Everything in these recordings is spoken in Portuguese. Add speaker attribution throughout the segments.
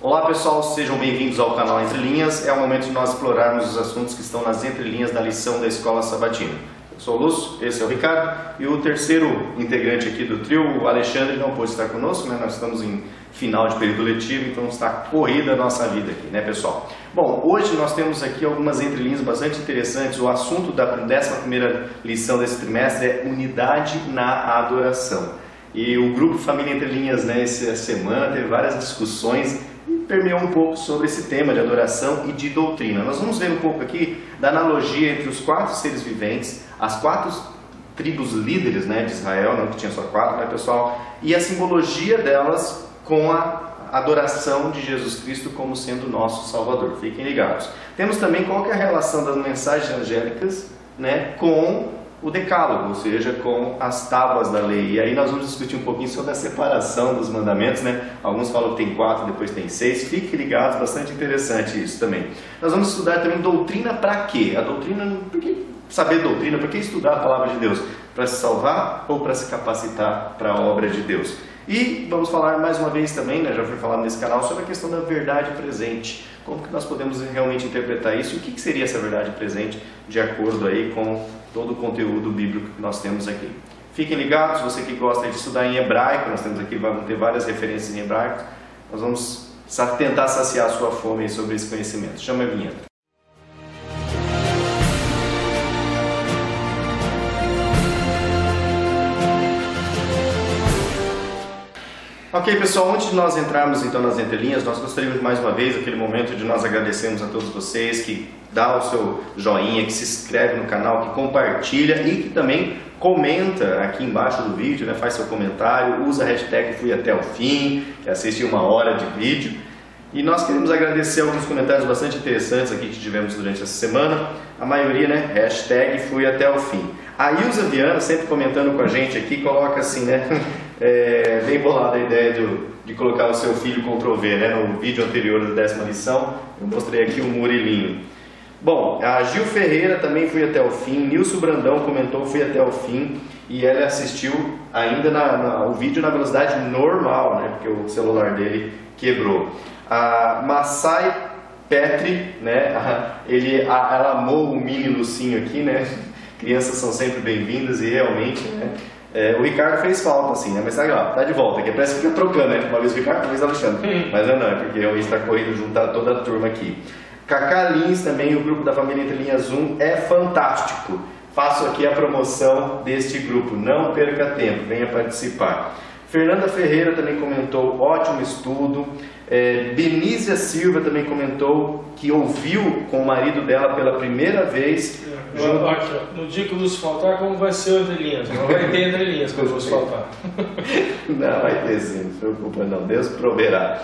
Speaker 1: Olá pessoal, sejam bem-vindos ao canal Entre Linhas. É o momento de nós explorarmos os assuntos que estão nas entrelinhas da lição da Escola Sabatina. Eu sou o Lúcio, esse é o Ricardo e o terceiro integrante aqui do trio, o Alexandre, não pôde estar conosco, né? Nós estamos em final de período letivo, então está corrida a nossa vida aqui, né pessoal? Bom, hoje nós temos aqui algumas entrelinhas bastante interessantes. O assunto da 11ª lição desse trimestre é unidade na adoração. E o grupo Família Entre Linhas, né, essa semana teve várias discussões e permeou um pouco sobre esse tema de adoração e de doutrina. Nós vamos ver um pouco aqui da analogia entre os 4 seres viventes, as 4 tribos líderes, né, de Israel, não que tinha só 4, né, pessoal, e a simbologia delas com a adoração de Jesus Cristo como sendo nosso Salvador. Fiquem ligados. Temos também qual que é a relação das mensagens angélicas, né, com o decálogo, ou seja, com as tábuas da lei. E aí nós vamos discutir um pouquinho sobre a separação dos mandamentos, né? Alguns falam que tem 4, depois tem 6. Fiquem ligados, bastante interessante isso também. Nós vamos estudar também doutrina para quê? A doutrina, por que saber doutrina? Por que estudar a palavra de Deus? Para se salvar ou para se capacitar para a obra de Deus? E vamos falar mais uma vez também, né, já foi falado nesse canal, sobre a questão da verdade presente. Como que nós podemos realmente interpretar isso? E o que seria essa verdade presente de acordo aí com todo o conteúdo bíblico que nós temos aqui. Fiquem ligados, você que gosta de estudar em hebraico, nós temos aqui, vamos ter várias referências em hebraico, nós vamos tentar saciar a sua fome sobre esse conhecimento. Chama a vinheta. Ok pessoal, antes de nós entrarmos então nas entrelinhas, nós gostaríamos mais uma vez, aquele momento de nós agradecermos a todos vocês que dá o seu joinha, que se inscreve no canal, que compartilha e que também comenta aqui embaixo do vídeo, né? Faz seu comentário, usa a hashtag Fui Até o Fim, que assiste 1 hora de vídeo. E nós queremos agradecer alguns comentários bastante interessantes aqui que tivemos durante essa semana. A maioria, né? Hashtag Fui Até o Fim. A Ilza Viana, sempre comentando com a gente aqui, coloca assim, né? Bem bolada a ideia de colocar o seu filho Ctrl+V, né? No vídeo anterior da 10ª lição, eu mostrei aqui o Murilinho. Bom, a Gil Ferreira também Fui Até o Fim. Nilson Brandão comentou Fui Até o Fim. E ela assistiu ainda o vídeo na velocidade normal, né? Porque o celular dele quebrou. A Massai Petri, né? Ela amou o mini Lucinho aqui, né? Crianças são sempre bem-vindas e realmente, né? O Ricardo fez falta, assim, né? Mas tá de volta aqui. Parece que fica trocando, né? Uma vez o Ricardo, uma vez o Alexandre. Mas não é, porque realmente está correndo juntar toda a turma aqui. Cacá Lins também, o grupo da Família Entre Linhas 1 é fantástico. Faço aqui a promoção deste grupo. Não perca tempo, venha participar. Fernanda Ferreira também comentou, ótimo estudo. Benícia Silva também comentou que ouviu com o marido dela pela primeira vez.
Speaker 2: No dia que o Lúcio faltar, como vai ser o Entre Linhas? Não vai ter Entre Linhas quando o Lúcio faltar.
Speaker 1: Não, vai ter sim, não se preocupa não, Deus proverá.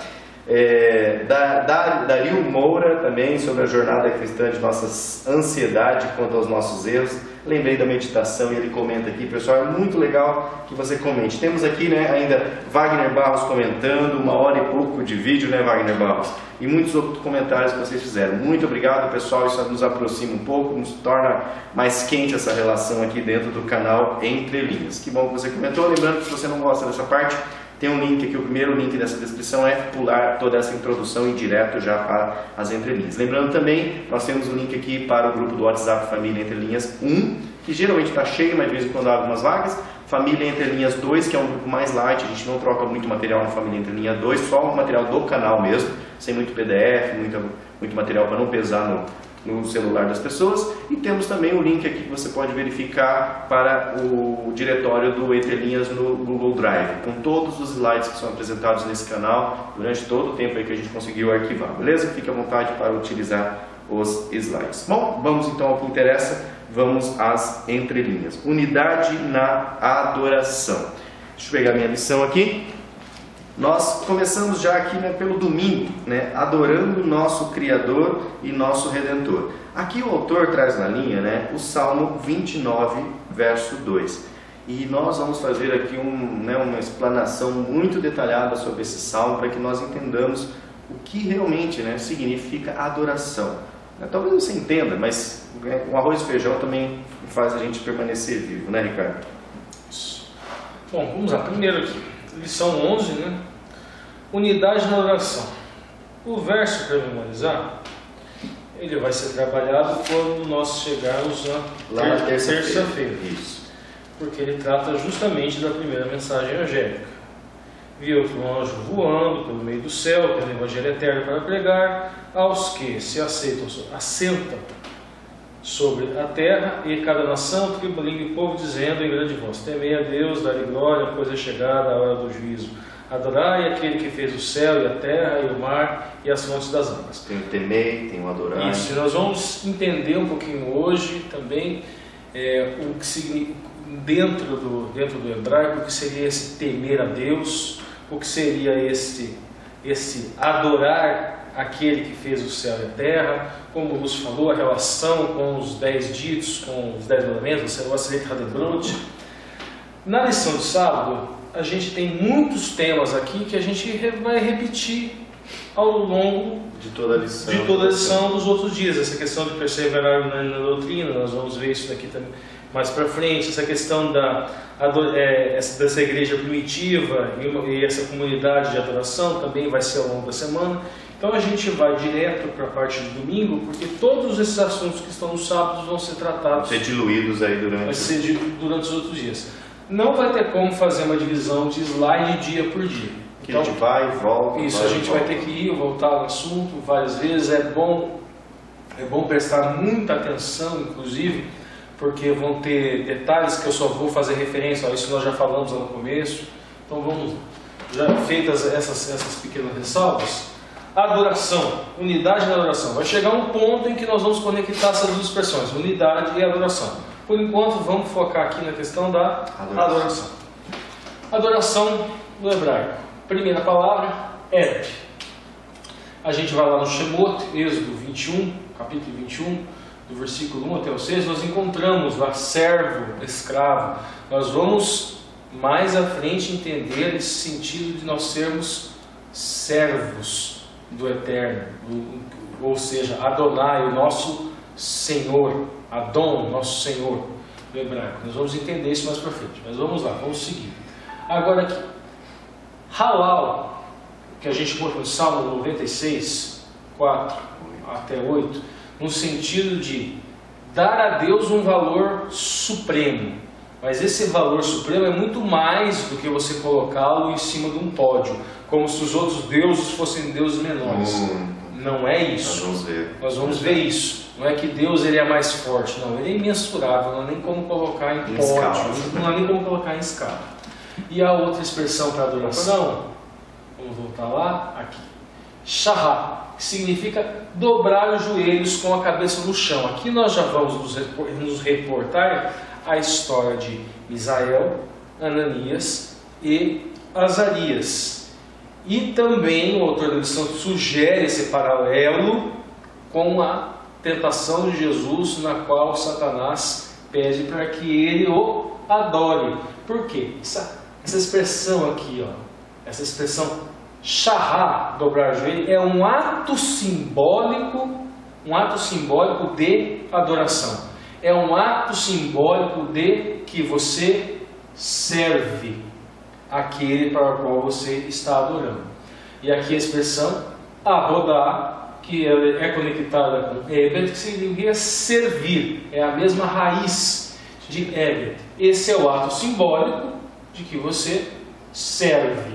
Speaker 1: Dario Moura também sobre a jornada cristã de nossa ansiedade quanto aos nossos erros. Lembrei da meditação e ele comenta aqui, pessoal, é muito legal que você comente. Temos aqui, né, ainda Wagner Barros comentando, 1 hora e pouco de vídeo, né, Wagner Barros? E muitos outros comentários que vocês fizeram. Muito obrigado, pessoal, isso nos aproxima um pouco, nos torna mais quente essa relação aqui dentro do canal Entre Linhas. Que bom que você comentou. Lembrando que se você não gosta dessa parte, tem um link aqui, o primeiro link dessa descrição é pular toda essa introdução e ir direto já para as entrelinhas. Lembrando também, nós temos um link aqui para o grupo do WhatsApp Família Entre Linhas 1, que geralmente está cheio, mas de vez em quando abre algumas vagas. Família Entre Linhas 2, que é um grupo mais light, a gente não troca muito material na Família Entre Linhas 2, só o material do canal mesmo, sem muito PDF, muito material para não pesar no celular das pessoas. E temos também o link aqui que você pode verificar para o diretório do Entre Linhas no Google Drive, com todos os slides que são apresentados nesse canal durante todo o tempo aí que a gente conseguiu arquivar, beleza? Fique à vontade para utilizar os slides. Bom, vamos então ao que interessa, vamos às entrelinhas. Unidade na adoração. Deixa eu pegar minha lição aqui. Nós começamos já aqui, né, pelo domingo, né, adorando o nosso Criador e nosso Redentor. Aqui o autor traz na linha, né, o Salmo 29, verso 2. E nós vamos fazer aqui uma explanação muito detalhada sobre esse salmo para que nós entendamos o que realmente, né, significa adoração. Talvez você entenda, mas o arroz e feijão também faz a gente permanecer vivo, né, Ricardo?
Speaker 2: Bom, vamos lá. Primeiro aqui, lição 11, né? Unidade na oração. O verso para memorizar, ele vai ser trabalhado quando nós chegarmos
Speaker 1: Lá na
Speaker 2: na terça-feira.
Speaker 1: Isso.
Speaker 2: Porque ele trata justamente da primeira mensagem angélica. Vi outro anjo voando pelo meio do céu, tendo o evangelho eterno para pregar, aos que se assentam sobre a terra, e cada nação, tribo, língua e povo, dizendo em grande voz: temei a Deus, dai-lhe glória, pois é chegada a hora do juízo. Adorai aquele que fez o céu e a terra e o mar e as fontes das águas.
Speaker 1: Tem o temei, tem o adorar.
Speaker 2: Isso, nós vamos entender um pouquinho hoje também o que significa, dentro do hebraico, o que seria esse temer a Deus, o que seria esse adorar aquele que fez o céu e a terra, como o Lúcio falou, a relação com os 10 ditos, com os 10 mandamentos, o Aselet Hadebrot. Na lição de sábado, a gente tem muitos temas aqui que a gente vai repetir ao longo
Speaker 1: de toda a
Speaker 2: lição dos outros dias. Essa questão de perseverar na doutrina, nós vamos ver isso daqui também mais para frente. Essa questão dessa igreja primitiva e essa comunidade de adoração também vai ser ao longo da semana. Então a gente vai direto para a parte de domingo, porque todos esses assuntos que estão nos sábados vão ser tratados.
Speaker 1: Vão ser diluídos aí durante
Speaker 2: os outros dias. Não vai ter como fazer uma divisão de slide dia por dia.
Speaker 1: Então, a gente vai e volta.
Speaker 2: Isso, a gente vai ter que ir e voltar ao assunto várias vezes. É bom prestar muita atenção, inclusive, porque vão ter detalhes que eu só vou fazer referência. Isso nós já falamos lá no começo. Então vamos lá. Já feitas essas pequenas ressalvas, adoração, unidade na adoração. Vai chegar um ponto em que nós vamos conectar essas duas expressões, unidade e adoração. Por enquanto, vamos focar aqui na questão da adoração. Adoração no hebraico. Primeira palavra, Ed. A gente vai lá no Shemot, Êxodo 21, capítulo 21, do versículo 1 até o 6, nós encontramos lá servo, escravo. Nós vamos mais à frente entender esse sentido de nós sermos servos do Eterno, ou seja, Adonai, o nosso Senhor, Adon, nosso Senhor, do hebraico. Nós vamos entender isso mais para frente, mas vamos lá, vamos seguir. Agora aqui, Halal, que a gente encontra no Salmo 96, 4 até 8, no sentido de dar a Deus um valor supremo. Mas esse valor supremo é muito mais do que você colocá-lo em cima de um pódio, como se os outros deuses fossem deuses menores. Não é isso. Nós vamos ver isso. Não é que Deus ele é mais forte, não. Ele é imensurável, não há nem como colocar em pódio, não há nem como colocar em escala. E a outra expressão para adoração, vamos voltar lá, aqui. Shahá, que significa dobrar os joelhos com a cabeça no chão. Aqui nós já vamos nos reportar a história de Misael, Ananias e Azarias. E também o autor da lição sugere esse paralelo com a tentação de Jesus, na qual Satanás pede para que ele o adore. Por quê? Essa expressão aqui, ó, essa expressão shahá, dobrar o joelho, é um ato simbólico de adoração. É um ato simbólico de que você serve aquele para o qual você está adorando. E aqui a expressão abodá, que é conectada com ebed, que significa servir, é a mesma raiz de ebed. Esse é o ato simbólico de que você serve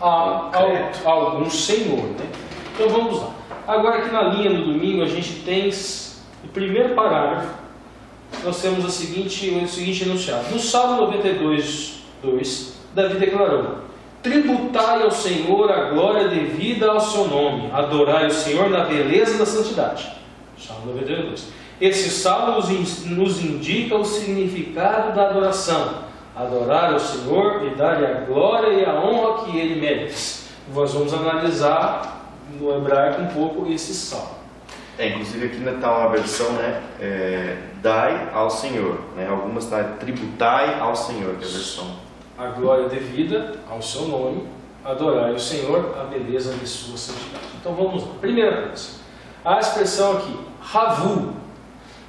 Speaker 2: a algum senhor, né? Então vamos lá. Agora aqui na linha do domingo a gente tem o primeiro parágrafo. Nós temos o seguinte enunciado. No Salmo 92, 2, Davi declarou: tributai ao Senhor a glória devida ao seu nome, adorai o Senhor na beleza da santidade. Salmo 92. Esse salmo nos indica o significado da adoração. Adorar o Senhor e dar-lhe a glória e a honra que ele merece. Nós vamos analisar no hebraico um pouco esse salmo.
Speaker 1: Inclusive aqui está uma versão, né? Dai ao Senhor, né? Algumas está tributai ao Senhor, que é a versão.
Speaker 2: A glória devida ao seu nome, adorai o Senhor, a beleza de sua santidade. Então vamos lá. Primeira coisa, a expressão aqui, havu,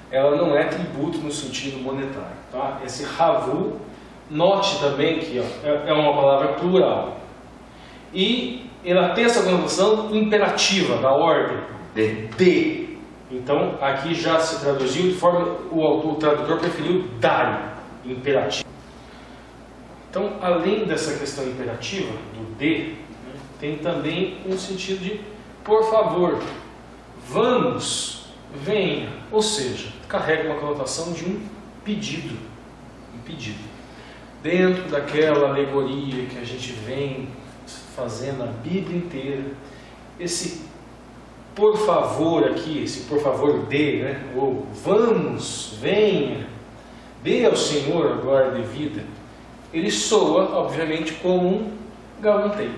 Speaker 2: ela não é tributo no sentido monetário, tá? Esse havu, note também que ó, é uma palavra plural. E ela tem essa conotação imperativa, da ordem, de. Então, aqui já se traduziu de forma, o tradutor preferiu dai, imperativo. Então, além dessa questão imperativa, do de, né, tem também um sentido de por favor, vamos, venha. Ou seja, carrega uma conotação de um pedido. Um pedido. Dentro daquela alegoria que a gente vem fazendo a Bíblia inteira, esse por favor aqui, esse por favor dê, né? Ou vamos, venha, dê ao Senhor a glória devida, ele soa, obviamente, como um galanteio.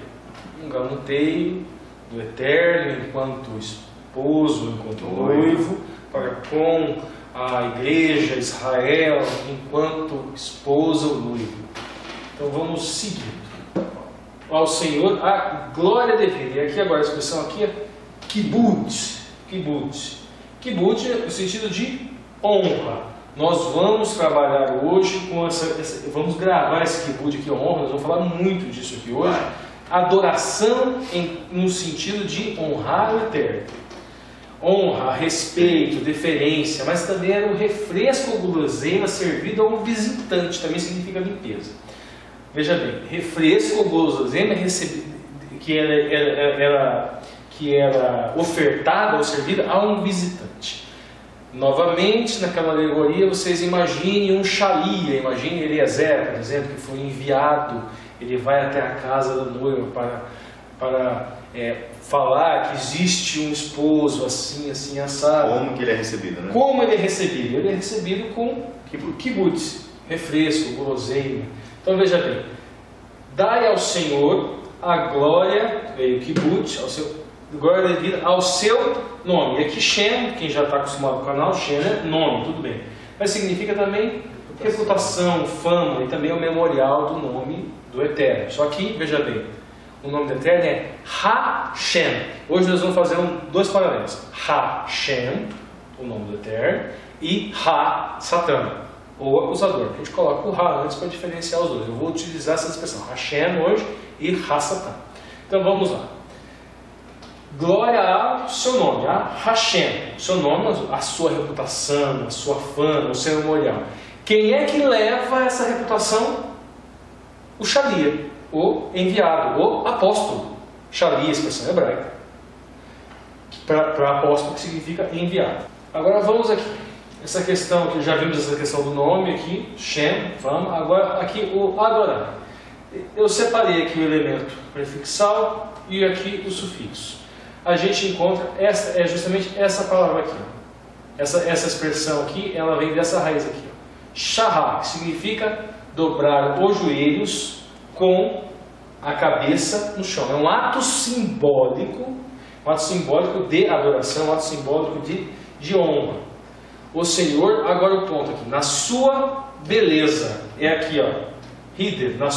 Speaker 2: Um galanteio do Eterno enquanto esposo, enquanto noivo, para com a igreja, Israel, enquanto esposa ou noivo. Então vamos seguindo. Ao Senhor a glória devida. E aqui agora a expressão aqui é Kibutz. Kibutz. Kibutz é o sentido de honra. Nós vamos trabalhar hoje com vamos gravar esse kibutz aqui, honra. Nós vamos falar muito disso aqui hoje. Adoração no sentido de honrar o Eterno. Honra, respeito, deferência, mas também era um refresco ou guloseima servido a um visitante, também significa limpeza. Veja bem, refresco ou guloseima que era ofertada ou servida a um visitante. Novamente, naquela alegoria, vocês imaginem um Shalia, imaginem Eliezer, por exemplo, que foi enviado, ele vai até a casa da noiva para falar que existe um esposo assim, assim, assado.
Speaker 1: Como que ele é recebido, né?
Speaker 2: Como ele é recebido? Ele é recebido com kibutz, refresco, guloseima. Então veja bem, dai ao Senhor a glória, veio kibutz, glória devida ao seu nome. E aqui Shem, quem já está acostumado com o canal, Shem é nome, tudo bem. Mas significa também reputação, fama e também o memorial do nome do Eterno. Só que, veja bem, o nome do Eterno é Hashem. Hoje nós vamos fazer dois paralelos. Hashem, o nome do Eterno, e Satã, o acusador. A gente coloca o Ha antes para diferenciar os dois. Eu vou utilizar essa expressão, Hashem hoje e Satã. Então vamos lá. Glória ao seu nome, a Hashem, o seu nome, a sua reputação, a sua fama, o seu memorial. Quem é que leva essa reputação? O Shalia, o enviado, o apóstolo. Shalia, expressão hebraica. Para apóstolo, que significa enviado. Agora vamos aqui. Essa questão, que já vimos essa questão do nome aqui, Shem, fama. Agora aqui o adorar. Eu separei aqui o elemento prefixal e aqui o sufixo. A gente encontra justamente essa palavra aqui. Essa expressão aqui, ela vem dessa raiz aqui. Shahá, que significa dobrar os joelhos com a cabeça no chão. É um ato simbólico de adoração, um ato simbólico de honra. O Senhor, agora o ponto aqui, na sua beleza, é aqui, ó, Hider, na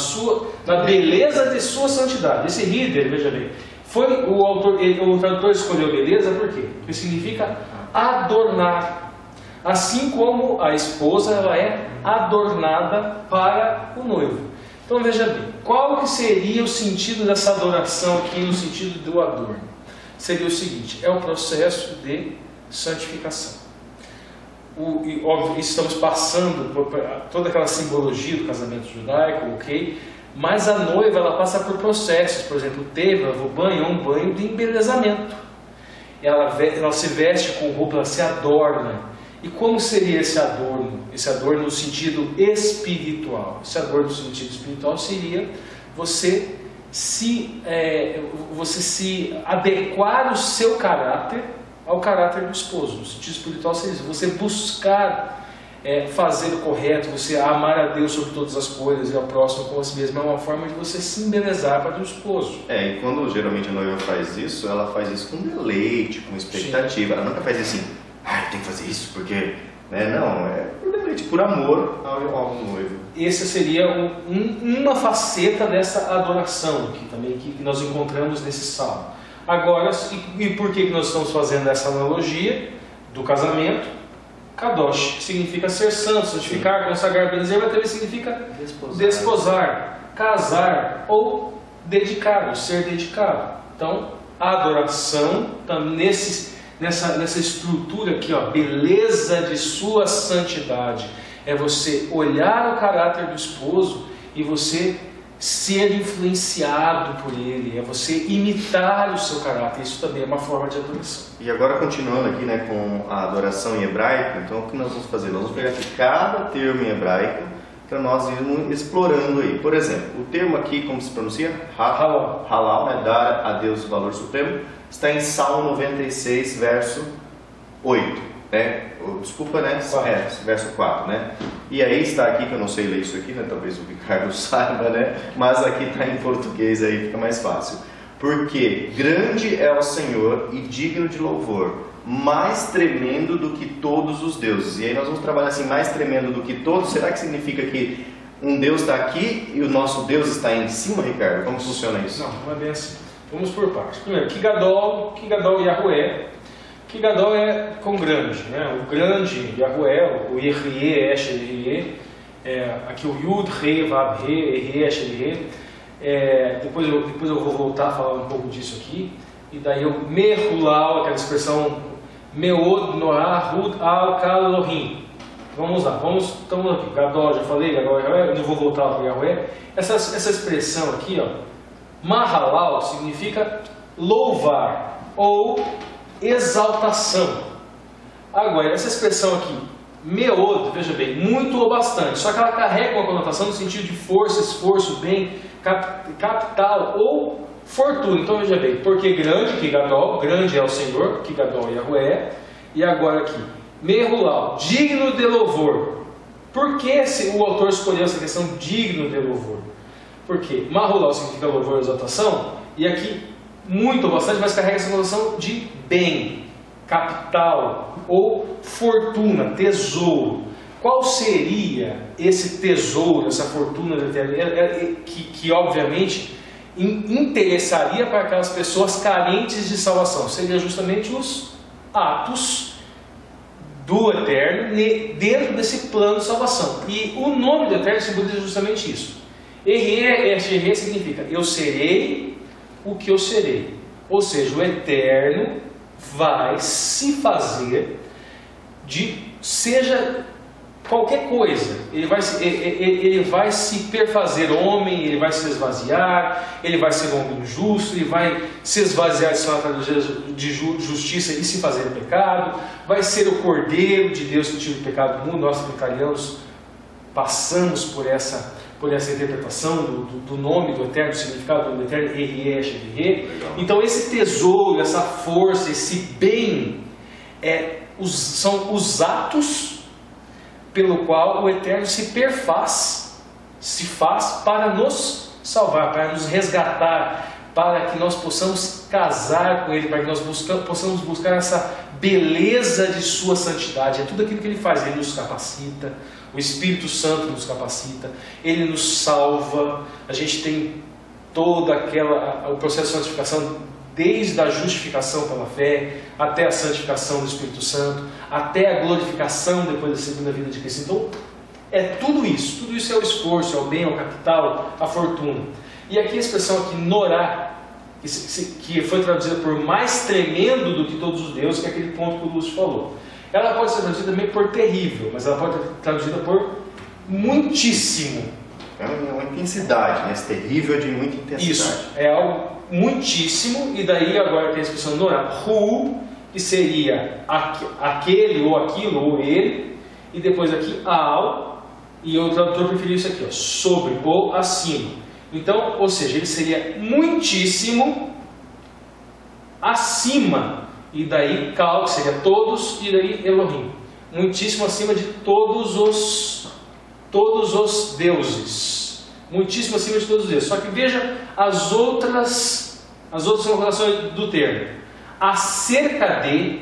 Speaker 2: beleza de sua santidade. Esse Hider, veja bem, foi o tradutor escolheu beleza por quê? Porque significa adornar. Assim como a esposa ela é adornada para o noivo. Então veja bem, qual que seria o sentido dessa adoração aqui no sentido do adorno? Seria o seguinte, é o processo de santificação. Óbvio, estamos passando por toda aquela simbologia do casamento judaico, ok? Mas a noiva ela passa por processos, por exemplo, o teva, o banho é um banho de embelezamento. Ela se veste com roupa, ela se adorna. E como seria esse adorno? Esse adorno no sentido espiritual. Esse adorno no sentido espiritual seria você se adequar o seu caráter ao caráter do esposo. No sentido espiritual seria isso. Você buscar fazer o correto, você amar a Deus sobre todas as coisas e ao próximo como a si mesmo. É uma forma de você se embelezar para o esposo.
Speaker 1: E quando geralmente a noiva faz isso, ela faz isso com deleite, com expectativa. Sim. Ela nunca faz assim, tem que fazer isso porque... Não, é por amor ao noivo.
Speaker 2: Essa seria uma faceta dessa adoração aqui também, que nós encontramos nesse salmo. Agora, e por que nós estamos fazendo essa analogia do casamento? Kadosh significa ser santo, santificar, consagrar, benzer, mas também significa desposar, casar ou dedicado, ser dedicado. Então, a adoração está nessa estrutura aqui, ó, beleza de sua santidade. É você olhar o caráter do esposo e você ser influenciado por ele, é você imitar o seu caráter. Isso também é uma forma de adoração.
Speaker 1: E agora continuando aqui, né, com a adoração em hebraico, então o que nós vamos fazer? Nós vamos pegar aqui cada termo em hebraico para nós irmos explorando aí. Por exemplo, o termo aqui, como se pronuncia?
Speaker 2: Halal.
Speaker 1: Halal, né, dar a Deus o valor supremo, está em Salmo 96, verso 8, né? Desculpa, né? Verso 4, né? E aí está aqui, que eu não sei ler isso aqui, né? Talvez o Ricardo saiba, né? Mas aqui está em português, aí fica mais fácil. Porque grande é o Senhor e digno de louvor, mais tremendo do que todos os deuses. E aí nós vamos trabalhar assim, mais tremendo do que todos. Será que significa que um Deus está aqui e o nosso Deus está em cima, Ricardo? Como funciona isso?
Speaker 2: Não, não é bem assim. Vamos por partes. Primeiro, Kigadol Yahué. Kigadol é com grande, né? O grande Yahué, o Yehrié, Eshe, aqui o Yud, Re, Vav, Re, Yehrié, Eshe, depois eu vou voltar a falar um pouco disso aqui. E daí o Mehulau, aquela expressão Meod, Noah, Hud, Al, Kal, Elohim. Vamos lá, estamos aqui. Gadol, já falei, Gadol, Yahué, não vou voltar para o Yahué. Essa expressão aqui, ó, Mahalal, significa louvar ou exaltação. Agora, essa expressão aqui, Meod, veja bem, muito ou bastante, só que ela carrega uma conotação no sentido de força, esforço, bem, capital ou fortuna. Então veja bem, porque grande, Kigadol, grande é o Senhor, Kigadol Yahué, e agora aqui, Mehulau, digno de louvor. Por que o autor escolheu essa questão digno de louvor? Porque Mahulau significa louvor e exaltação, e aqui muito ou bastante, mas carrega essa noção de bem, capital ou fortuna, tesouro. Qual seria esse tesouro, essa fortuna que obviamente interessaria para aquelas pessoas carentes de salvação? Seria justamente os atos do Eterno dentro desse plano de salvação. E o nome do Eterno simboliza justamente isso. Erré significa eu serei o que eu serei. Ou seja, o Eterno vai se fazer seja qualquer coisa. Ele vai se perfazer homem, ele vai se esvaziar, ele vai ser homem justo, ele vai se esvaziar de justiça e se fazer pecado, vai ser o Cordeiro de Deus que tira o pecado do mundo. Nós trinitarianos passamos por essa interpretação do nome do Eterno, do significado do Eterno, Então esse tesouro, essa força, esse bem, são os atos pelo qual o Eterno se faz para nos salvar, para nos resgatar, para que nós possamos casar com Ele, para que nós possamos buscar essa beleza de sua santidade. É tudo aquilo que Ele faz. Ele nos capacita, o Espírito Santo nos capacita, Ele nos salva. A gente tem todo o processo de santificação, desde a justificação pela fé, até a santificação do Espírito Santo, até a glorificação depois da segunda vinda de Cristo. Então, tudo isso é o esforço, é o bem, é o capital, a fortuna. E aqui a expressão aqui, Norá, que foi traduzida por mais tremendo do que todos os deuses, que é aquele ponto que o Lúcio falou. Ela pode ser traduzida também por terrível, mas ela pode ser traduzida por muitíssimo.
Speaker 1: É uma intensidade, né? Esse terrível é de muita intensidade.
Speaker 2: Isso, é algo muitíssimo, e daí agora tem a expressão Norá, Hu, que seria aquele ou aquilo ou ele, e depois aqui Al, e o tradutor preferiu isso aqui, ó, sobre ou acima. Então, ou seja, ele seria muitíssimo acima, e daí Kal, que seria todos, e daí Elohim, muitíssimo acima de todos os deuses, muitíssimo acima de todos os deuses. Só que veja as outras colocações do termo: acerca de,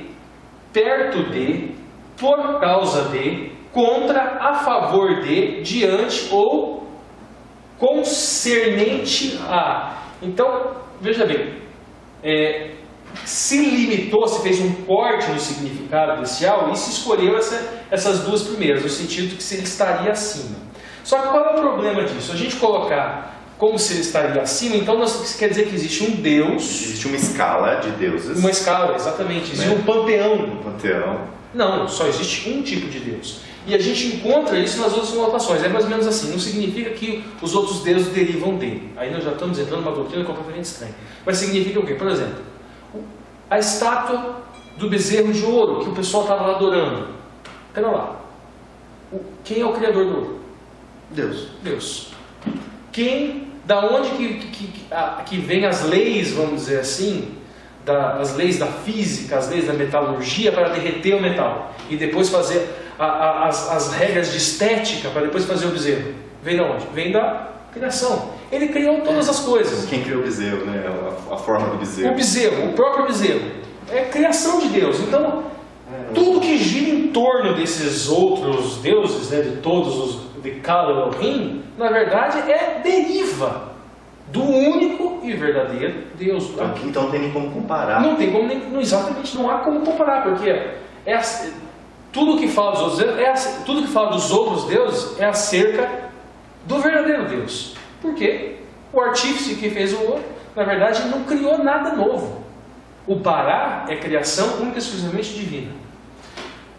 Speaker 2: perto de, por causa de, contra, a favor de, diante ou concernente a. Então, veja bem, se limitou, se fez um corte no significado inicial e se escolheu essas duas primeiras, no sentido de que ele estaria acima. Só que qual é o problema disso? A gente colocar como se ele estaria acima, então isso quer dizer que existe um Deus.
Speaker 1: Existe uma escala de deuses.
Speaker 2: Uma escala, exatamente. Existe um panteão.
Speaker 1: Um panteão.
Speaker 2: Não, só existe um tipo de Deus. E a gente encontra isso nas outras conotações. É mais ou menos assim. Não significa que os outros deuses derivam dele. Aí nós já estamos entrando numa doutrina completamente estranha. Mas significa o quê? Por exemplo, a estátua do bezerro de ouro que o pessoal estava lá adorando. Pera lá. Quem é o criador do ouro?
Speaker 1: Deus.
Speaker 2: Deus. Da onde que vem as leis, vamos dizer assim, as leis da física, as leis da metalurgia para derreter o metal e depois fazer as regras de estética para depois fazer o bezerro? Vem de onde? Vem da criação. Ele criou todas as coisas.
Speaker 1: Quem criou o bezerro, né? A forma do bezerro.
Speaker 2: O bezerro, o próprio bezerro, é criação de Deus. Então, tudo que gira em torno desses outros deuses, né, de todos os de cada Elohim, na verdade deriva do único e verdadeiro Deus.
Speaker 1: Então não tem nem como comparar.
Speaker 2: Não tem como exatamente, não há como comparar, porque tudo que fala dos outros deuses é acerca do verdadeiro Deus. Porque o artífice que fez o ouro, na verdade, não criou nada novo. O Pará é criação única e exclusivamente divina.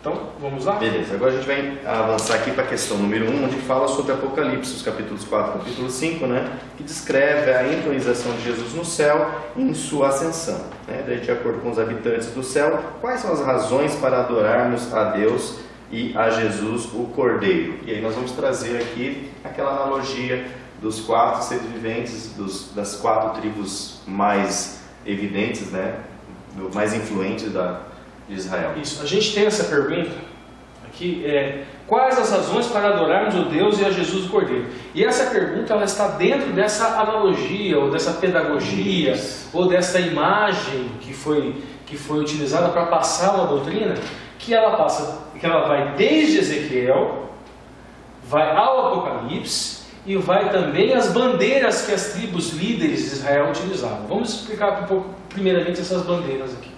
Speaker 2: Então, vamos lá?
Speaker 1: Beleza, agora a gente vai avançar aqui para a questão número 1, onde fala sobre Apocalipse, os capítulos 4 e capítulo 5, né? Que descreve a entronização de Jesus no céu e em sua ascensão. Né? Daí, de acordo com os habitantes do céu, quais são as razões para adorarmos a Deus e a Jesus, o Cordeiro? E aí nós vamos trazer aqui aquela analogia dos 4 seres viventes, das 4 tribos mais evidentes, né? Mais influentes de Israel.
Speaker 2: Isso, a gente tem essa pergunta aqui, quais as razões para adorarmos o Deus e a Jesus o Cordeiro? E essa pergunta, ela está dentro dessa analogia, ou dessa pedagogia, ou dessa imagem que foi utilizada para passar uma doutrina, que ela vai desde Ezequiel, vai ao Apocalipse, e vai também as bandeiras que as tribos líderes de Israel utilizavam. Vamos explicar um pouco, primeiramente, essas bandeiras aqui.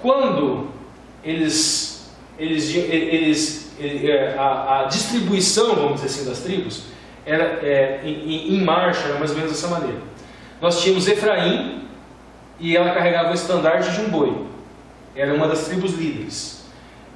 Speaker 2: Quando a distribuição, vamos dizer assim, das tribos era em marcha, era mais ou menos dessa maneira. Nós tínhamos Efraim e ela carregava o estandarte de um boi. Era uma das tribos líderes.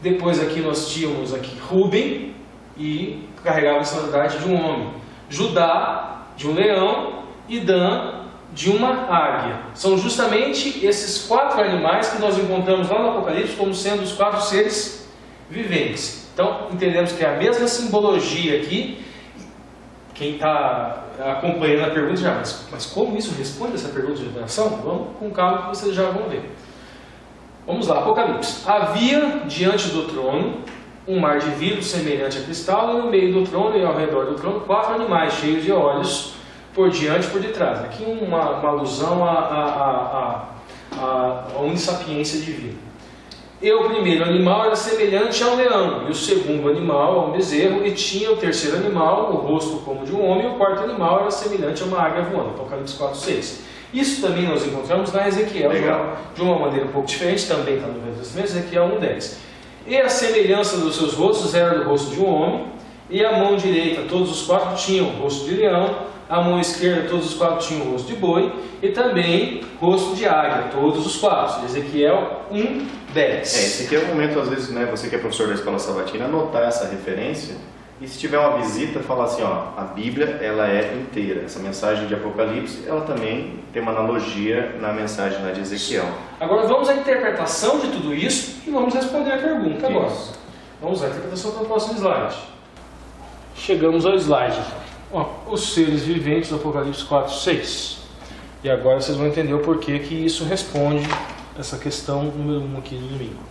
Speaker 2: Depois aqui nós tínhamos Ruben e carregava o estandarte de um homem. Judá de um leão e Dan de uma águia. São justamente esses 4 animais que nós encontramos lá no Apocalipse como sendo os 4 seres viventes. Então entendemos que é a mesma simbologia aqui. Quem está acompanhando a pergunta já, mas como isso responde essa pergunta de oração? Vamos com calma que vocês já vão ver. Vamos lá, Apocalipse. Havia diante do trono um mar de vidro semelhante a cristal, e no meio do trono e ao redor do trono 4 animais cheios de olhos, por diante e por detrás. Aqui uma alusão à onissapiência divina. E o primeiro animal era semelhante a um leão, e o segundo animal a um bezerro, e tinha o terceiro animal o rosto como de um homem, e o quarto animal era semelhante a uma águia voando. Apocalipse 4:6. Isso também nós encontramos na Ezequiel, de uma maneira um pouco diferente, também está no Velho Testamento, Ezequiel 1:10. E a semelhança dos seus rostos era do rosto de um homem, e a mão direita todos os 4 tinham o rosto de leão, a mão esquerda todos os 4 tinham o rosto de boi, e também rosto de águia, todos os 4. Ezequiel 1:10.
Speaker 1: Esse aqui é o momento, às vezes, né, você que é professor da Escola Sabatina, anotar essa referência, e se tiver uma visita, falar assim, ó, a Bíblia, ela é inteira. Essa mensagem de Apocalipse, ela também tem uma analogia na mensagem lá de Ezequiel.
Speaker 2: Agora vamos à interpretação de tudo isso e vamos responder a pergunta agora. Vamos à interpretação para o próximo slide. Chegamos ao slide. Ó, os seres viventes do Apocalipse 4:6. E agora vocês vão entender o porquê que isso responde essa questão número 1 aqui do domingo.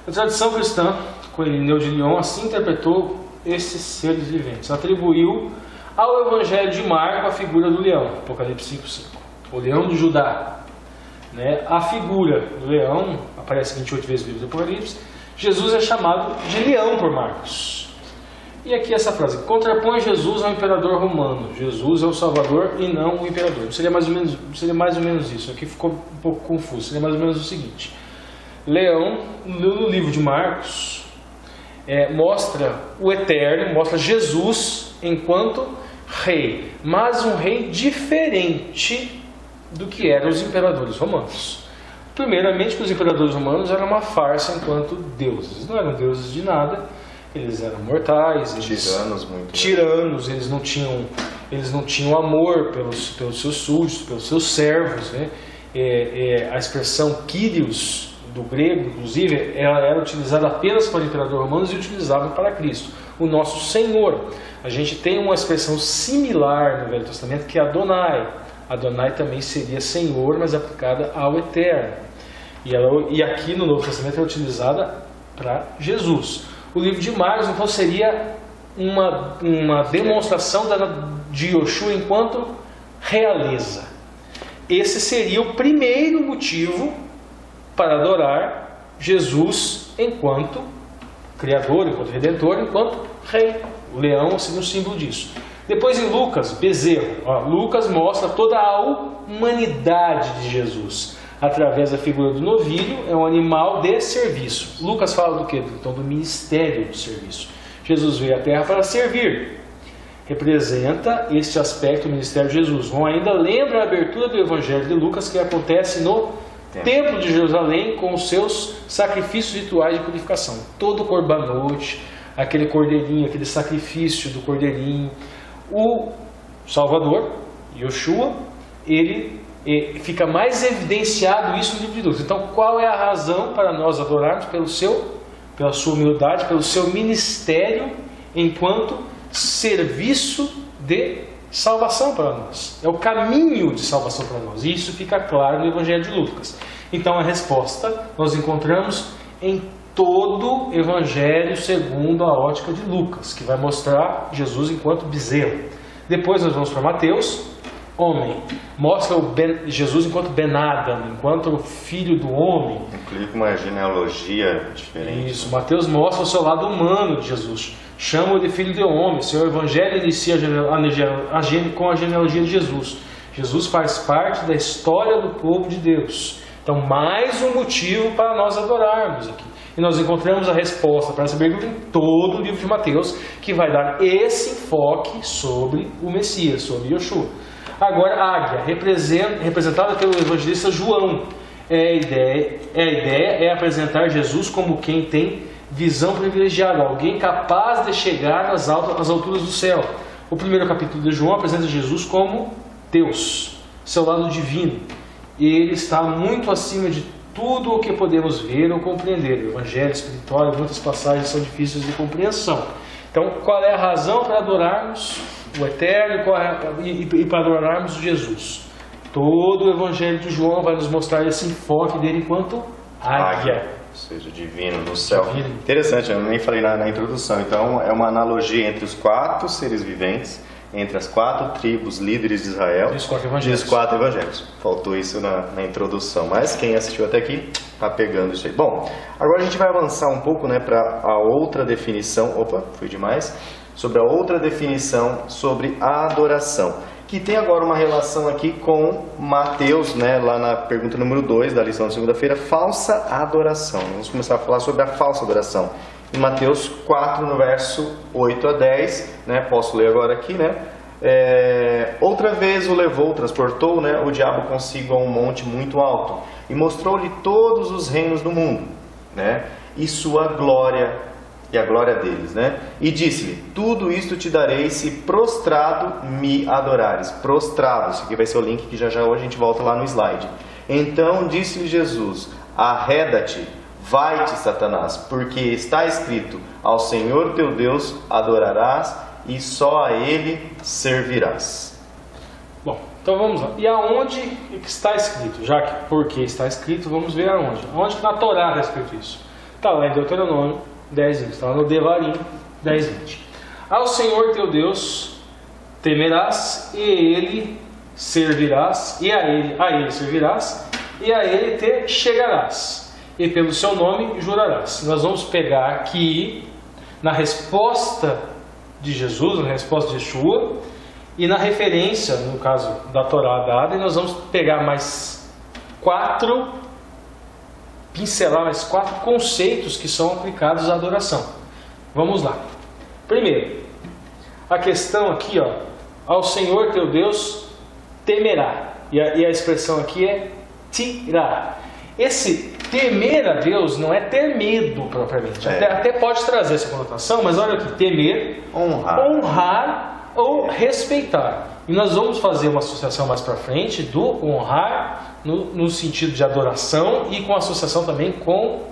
Speaker 2: A tradição cristã, com Irineu de Lyon, assim interpretou esses seres viventes. Atribuiu ao Evangelho de Marcos a figura do leão, Apocalipse 5:5. O leão de Judá. Né? A figura do leão aparece 28 vezes no livro do Apocalipse. Jesus é chamado de leão por Marcos. E aqui essa frase: contrapõe Jesus ao imperador romano. Jesus é o Salvador e não o imperador. Seria mais ou menos isso. Aqui ficou um pouco confuso. Seria mais ou menos o seguinte: leão, no livro de Marcos, mostra o Eterno, mostra Jesus enquanto rei, mas um rei diferente do que eram os imperadores romanos. Primeiramente, que os imperadores romanos eram uma farsa enquanto deuses. Eles não eram deuses de nada, eles eram mortais, tiranos, eles não tinham amor pelos seus súditos, pelos seus servos, né? A expressão Kyrios do grego, inclusive, ela era utilizada apenas para imperadores romanos e utilizava para Cristo, o nosso Senhor. A gente tem uma expressão similar no Velho Testamento, que é Adonai. Adonai também seria Senhor, mas aplicada ao Eterno. E aqui no Novo Testamento é utilizada para Jesus. O livro de Marcos, então, seria uma demonstração de Yoshua enquanto realeza. Esse seria o primeiro motivo para adorar Jesus enquanto Criador, enquanto Redentor, enquanto Rei. O leão seria um símbolo disso. Depois em Lucas, bezerro. Lucas mostra toda a humanidade de Jesus. Através da figura do novilho, é um animal de serviço. Lucas fala do quê? Então, do ministério do serviço. Jesus veio à terra para servir. Representa este aspecto do ministério de Jesus. Bom, ainda lembra a abertura do Evangelho de Lucas, que acontece no Templo de Jerusalém, com os seus sacrifícios rituais de purificação. Todo corbanote, aquele cordeirinho, aquele sacrifício do cordeirinho. O Salvador, Yoshua, ele fica mais evidenciado isso no livro de Lucas. Então, qual é a razão para nós adorarmos? Pela sua humildade, pelo seu ministério enquanto serviço de salvação para nós. É o caminho de salvação para nós. E isso fica claro no Evangelho de Lucas. Então, a resposta nós encontramos em todo o Evangelho segundo a ótica de Lucas, que vai mostrar Jesus enquanto bezerro. Depois nós vamos para Mateus, homem. Mostra Jesus enquanto Ben-Adam, enquanto filho do homem.
Speaker 1: Inclui uma genealogia diferente.
Speaker 2: Isso, Mateus mostra o seu lado humano de Jesus. Chama-o de filho de homem. Seu Evangelho inicia com a genealogia de Jesus. Jesus faz parte da história do povo de Deus. Então, mais um motivo para nós adorarmos aqui. E nós encontramos a resposta para essa pergunta em todo o livro de Mateus, que vai dar esse enfoque sobre o Messias, sobre Yoshua. Agora, a águia, representada pelo evangelista João. A ideia é apresentar Jesus como quem tem visão privilegiada, alguém capaz de chegar às alturas do céu. O primeiro capítulo de João apresenta Jesus como Deus, seu lado divino. Ele está muito acima de tudo o que podemos ver ou compreender. O evangelho espiritual, muitas passagens são difíceis de compreensão. Então, qual é a razão para adorarmos o Eterno e para adorarmos Jesus? Todo o evangelho de João vai nos mostrar esse enfoque dele enquanto águia.
Speaker 1: Ou seja, divino do céu. Divino. Interessante, eu nem falei na introdução. Então, é uma analogia entre os 4 seres viventes, entre as 4 tribos líderes de Israel
Speaker 2: e os
Speaker 1: 4 evangelhos. Faltou isso na introdução, mas quem assistiu até aqui está pegando isso aí. Bom, agora a gente vai avançar um pouco, né, para a outra definição. Opa, fui demais. Sobre a outra definição sobre a adoração, que tem agora uma relação aqui com Mateus, né, lá na pergunta número 2 da lição de segunda-feira, falsa adoração. Vamos começar a falar sobre a falsa adoração. Em Mateus 4, no verso 8 a 10, né, posso ler agora aqui, né? Outra vez o levou, transportou, né, o diabo consigo a um monte muito alto e mostrou-lhe todos os reinos do mundo, né, e sua glória, e a glória deles, né? E disse-lhe: tudo isto te darei se prostrado me adorares. Prostrado, isso aqui vai ser o link que já hoje a gente volta lá no slide. Então disse-lhe Jesus: arreda-te, vai-te, Satanás, porque está escrito: ao Senhor teu Deus adorarás e só a Ele servirás.
Speaker 2: Bom, então vamos lá. E aonde está escrito? Já que porque está escrito, vamos ver aonde. Aonde que na Torá está escrito isso? Está lá em Deuteronômio 10:20, está lá no Devarim 10:20. Ao Senhor teu Deus temerás e Ele servirás, e a Ele servirás, e a Ele te chegarás, e pelo seu nome jurarás. Nós vamos pegar aqui na resposta de Jesus, na resposta de Yeshua, e na referência, no caso da Torá dada, e nós vamos pegar pincelar mais 4 conceitos que são aplicados à adoração. Vamos lá. Primeiro, a questão aqui, ao Senhor teu Deus temerá. E a expressão aqui é tirá. Esse temer a Deus não é ter medo propriamente. Até pode trazer essa conotação, mas olha aqui, temer, honrar ou respeitar. E nós vamos fazer uma associação mais para frente do honrar no sentido de adoração e com associação também com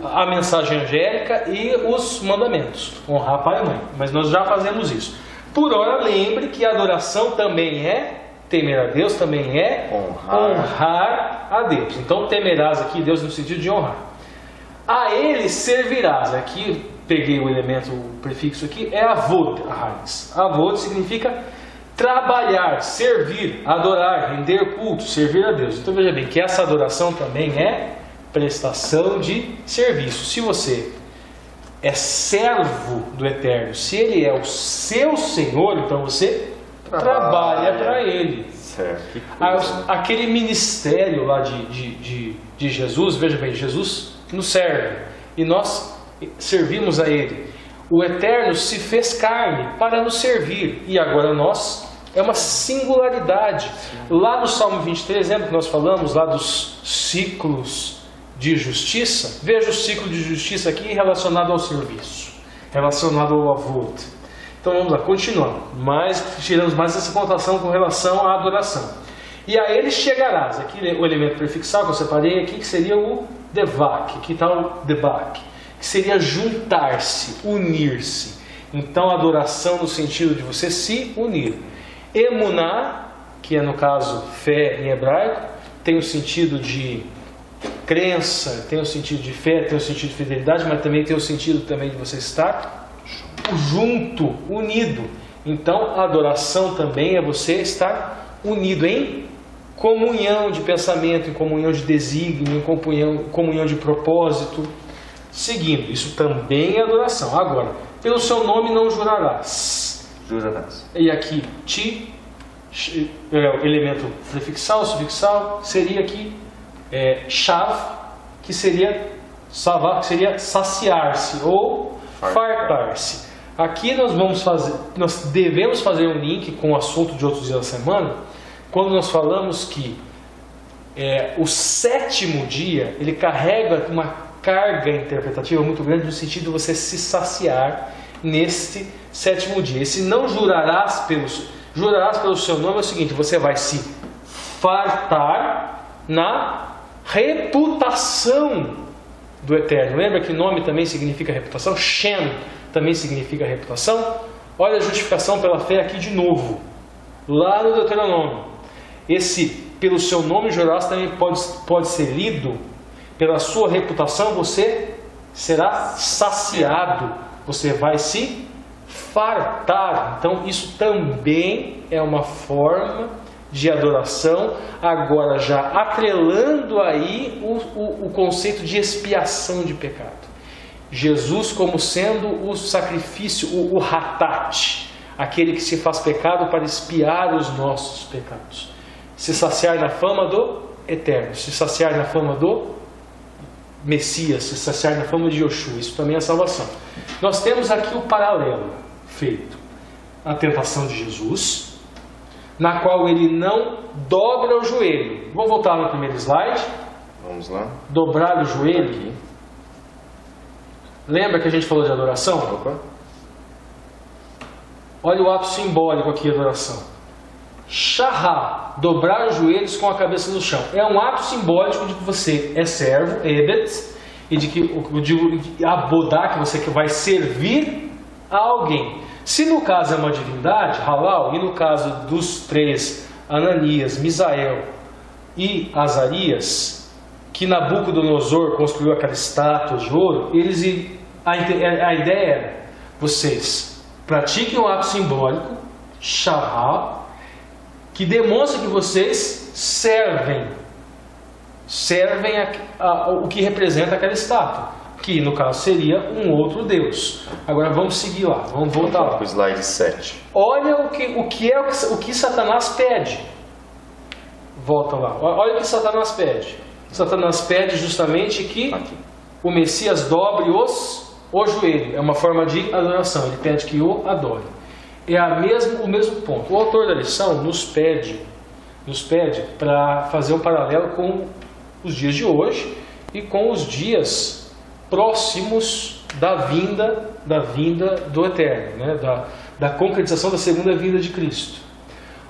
Speaker 2: a mensagem angélica e os mandamentos. Honrar pai e mãe. Mas nós já fazemos isso. Por ora, lembre que a adoração também é temer a Deus, também é honrar a Deus. Então temerás aqui Deus no sentido de honrar. A Ele servirás. Aqui peguei o elemento, o prefixo aqui, é avod, a raiz. Avod significa trabalhar, servir, adorar, render culto, servir a Deus. Então veja bem que essa adoração também é prestação de serviço. Se você é servo do Eterno, se Ele é o seu Senhor, então você trabalha para Ele.
Speaker 1: Certo.
Speaker 2: Aquele ministério lá de Jesus, veja bem, Jesus nos serve e nós servimos a Ele. O Eterno se fez carne para nos servir e agora nós, é uma singularidade. Lá no Salmo 23, lembra que nós falamos lá dos ciclos de justiça? Veja o ciclo de justiça aqui relacionado ao serviço, relacionado ao avô. Então vamos lá, continuando. Tiramos mais essa conotação com relação à adoração. E a Ele chegarás. Aqui o elemento prefixal que eu separei aqui, que seria o devak. Aqui está o debak, que seria juntar-se, unir-se. Então adoração no sentido de você se unir. Emuná, que é no caso fé em hebraico, tem o sentido de crença, tem o sentido de fé, tem o sentido de fidelidade, mas também tem o sentido também de você estar junto, unido. Então a adoração também é você estar unido em comunhão de pensamento, em comunhão de desígnio, em comunhão de propósito. Seguindo, isso também é adoração. Agora, pelo seu nome não jurarás. E aqui elemento prefixal, sufixal, seria aqui shav, que seria saciar-se ou fartar-se. Aqui nós devemos fazer um link com o assunto de outros dias da semana, quando nós falamos que o sétimo dia ele carrega uma carga interpretativa muito grande no sentido de você se saciar neste sétimo dia. E se não jurarás pelo seu nome, é o seguinte: você vai se fartar na reputação do Eterno. Lembra que nome também significa reputação? Shem também significa reputação. Olha a justificação pela fé aqui de novo, lá no Deuteronômio. Esse pelo seu nome jurarás também pode ser lido: pela sua reputação você será saciado, você vai se fartar. Então isso também é uma forma de adoração, agora já atrelando aí o conceito de expiação de pecado. Jesus como sendo o sacrifício, o hatat, aquele que se faz pecado para expiar os nossos pecados. Se saciar na fama do Eterno, se saciar na fama do Messias, se saciar na fama de Yoshua. Isso também é salvação. Nós temos aqui o paralelo feito: a tentação de Jesus, na qual ele não dobra o joelho. Vamos voltar no primeiro slide.
Speaker 1: Vamos lá.
Speaker 2: Dobrar o joelho. Aqui. Lembra que a gente falou de adoração?
Speaker 1: Opa.
Speaker 2: Olha o ato simbólico aqui de adoração. Shahá, dobrar os joelhos com a cabeça no chão. É um ato simbólico de que você é servo, ebed, e de que abodá, que você vai servir a alguém. Se no caso é uma divindade, halal, e no caso dos três, Ananias, Misael e Azarias, que Nabucodonosor construiu aquela estátua de ouro, a ideia era: vocês pratiquem um ato simbólico, shahá, que demonstra que vocês servem o que representa aquela estátua, que no caso seria um outro Deus. Agora vamos seguir lá, vamos voltar lá
Speaker 1: para o slide 7.
Speaker 2: Olha o que Satanás pede. Volta lá, olha o que Satanás pede. Satanás pede justamente que o Messias dobre o joelho. É uma forma de adoração, ele pede que o adore. é o mesmo ponto. O autor da lição nos pede para fazer um paralelo com os dias de hoje e com os dias próximos da vinda do Eterno, né? da concretização da segunda vinda de Cristo.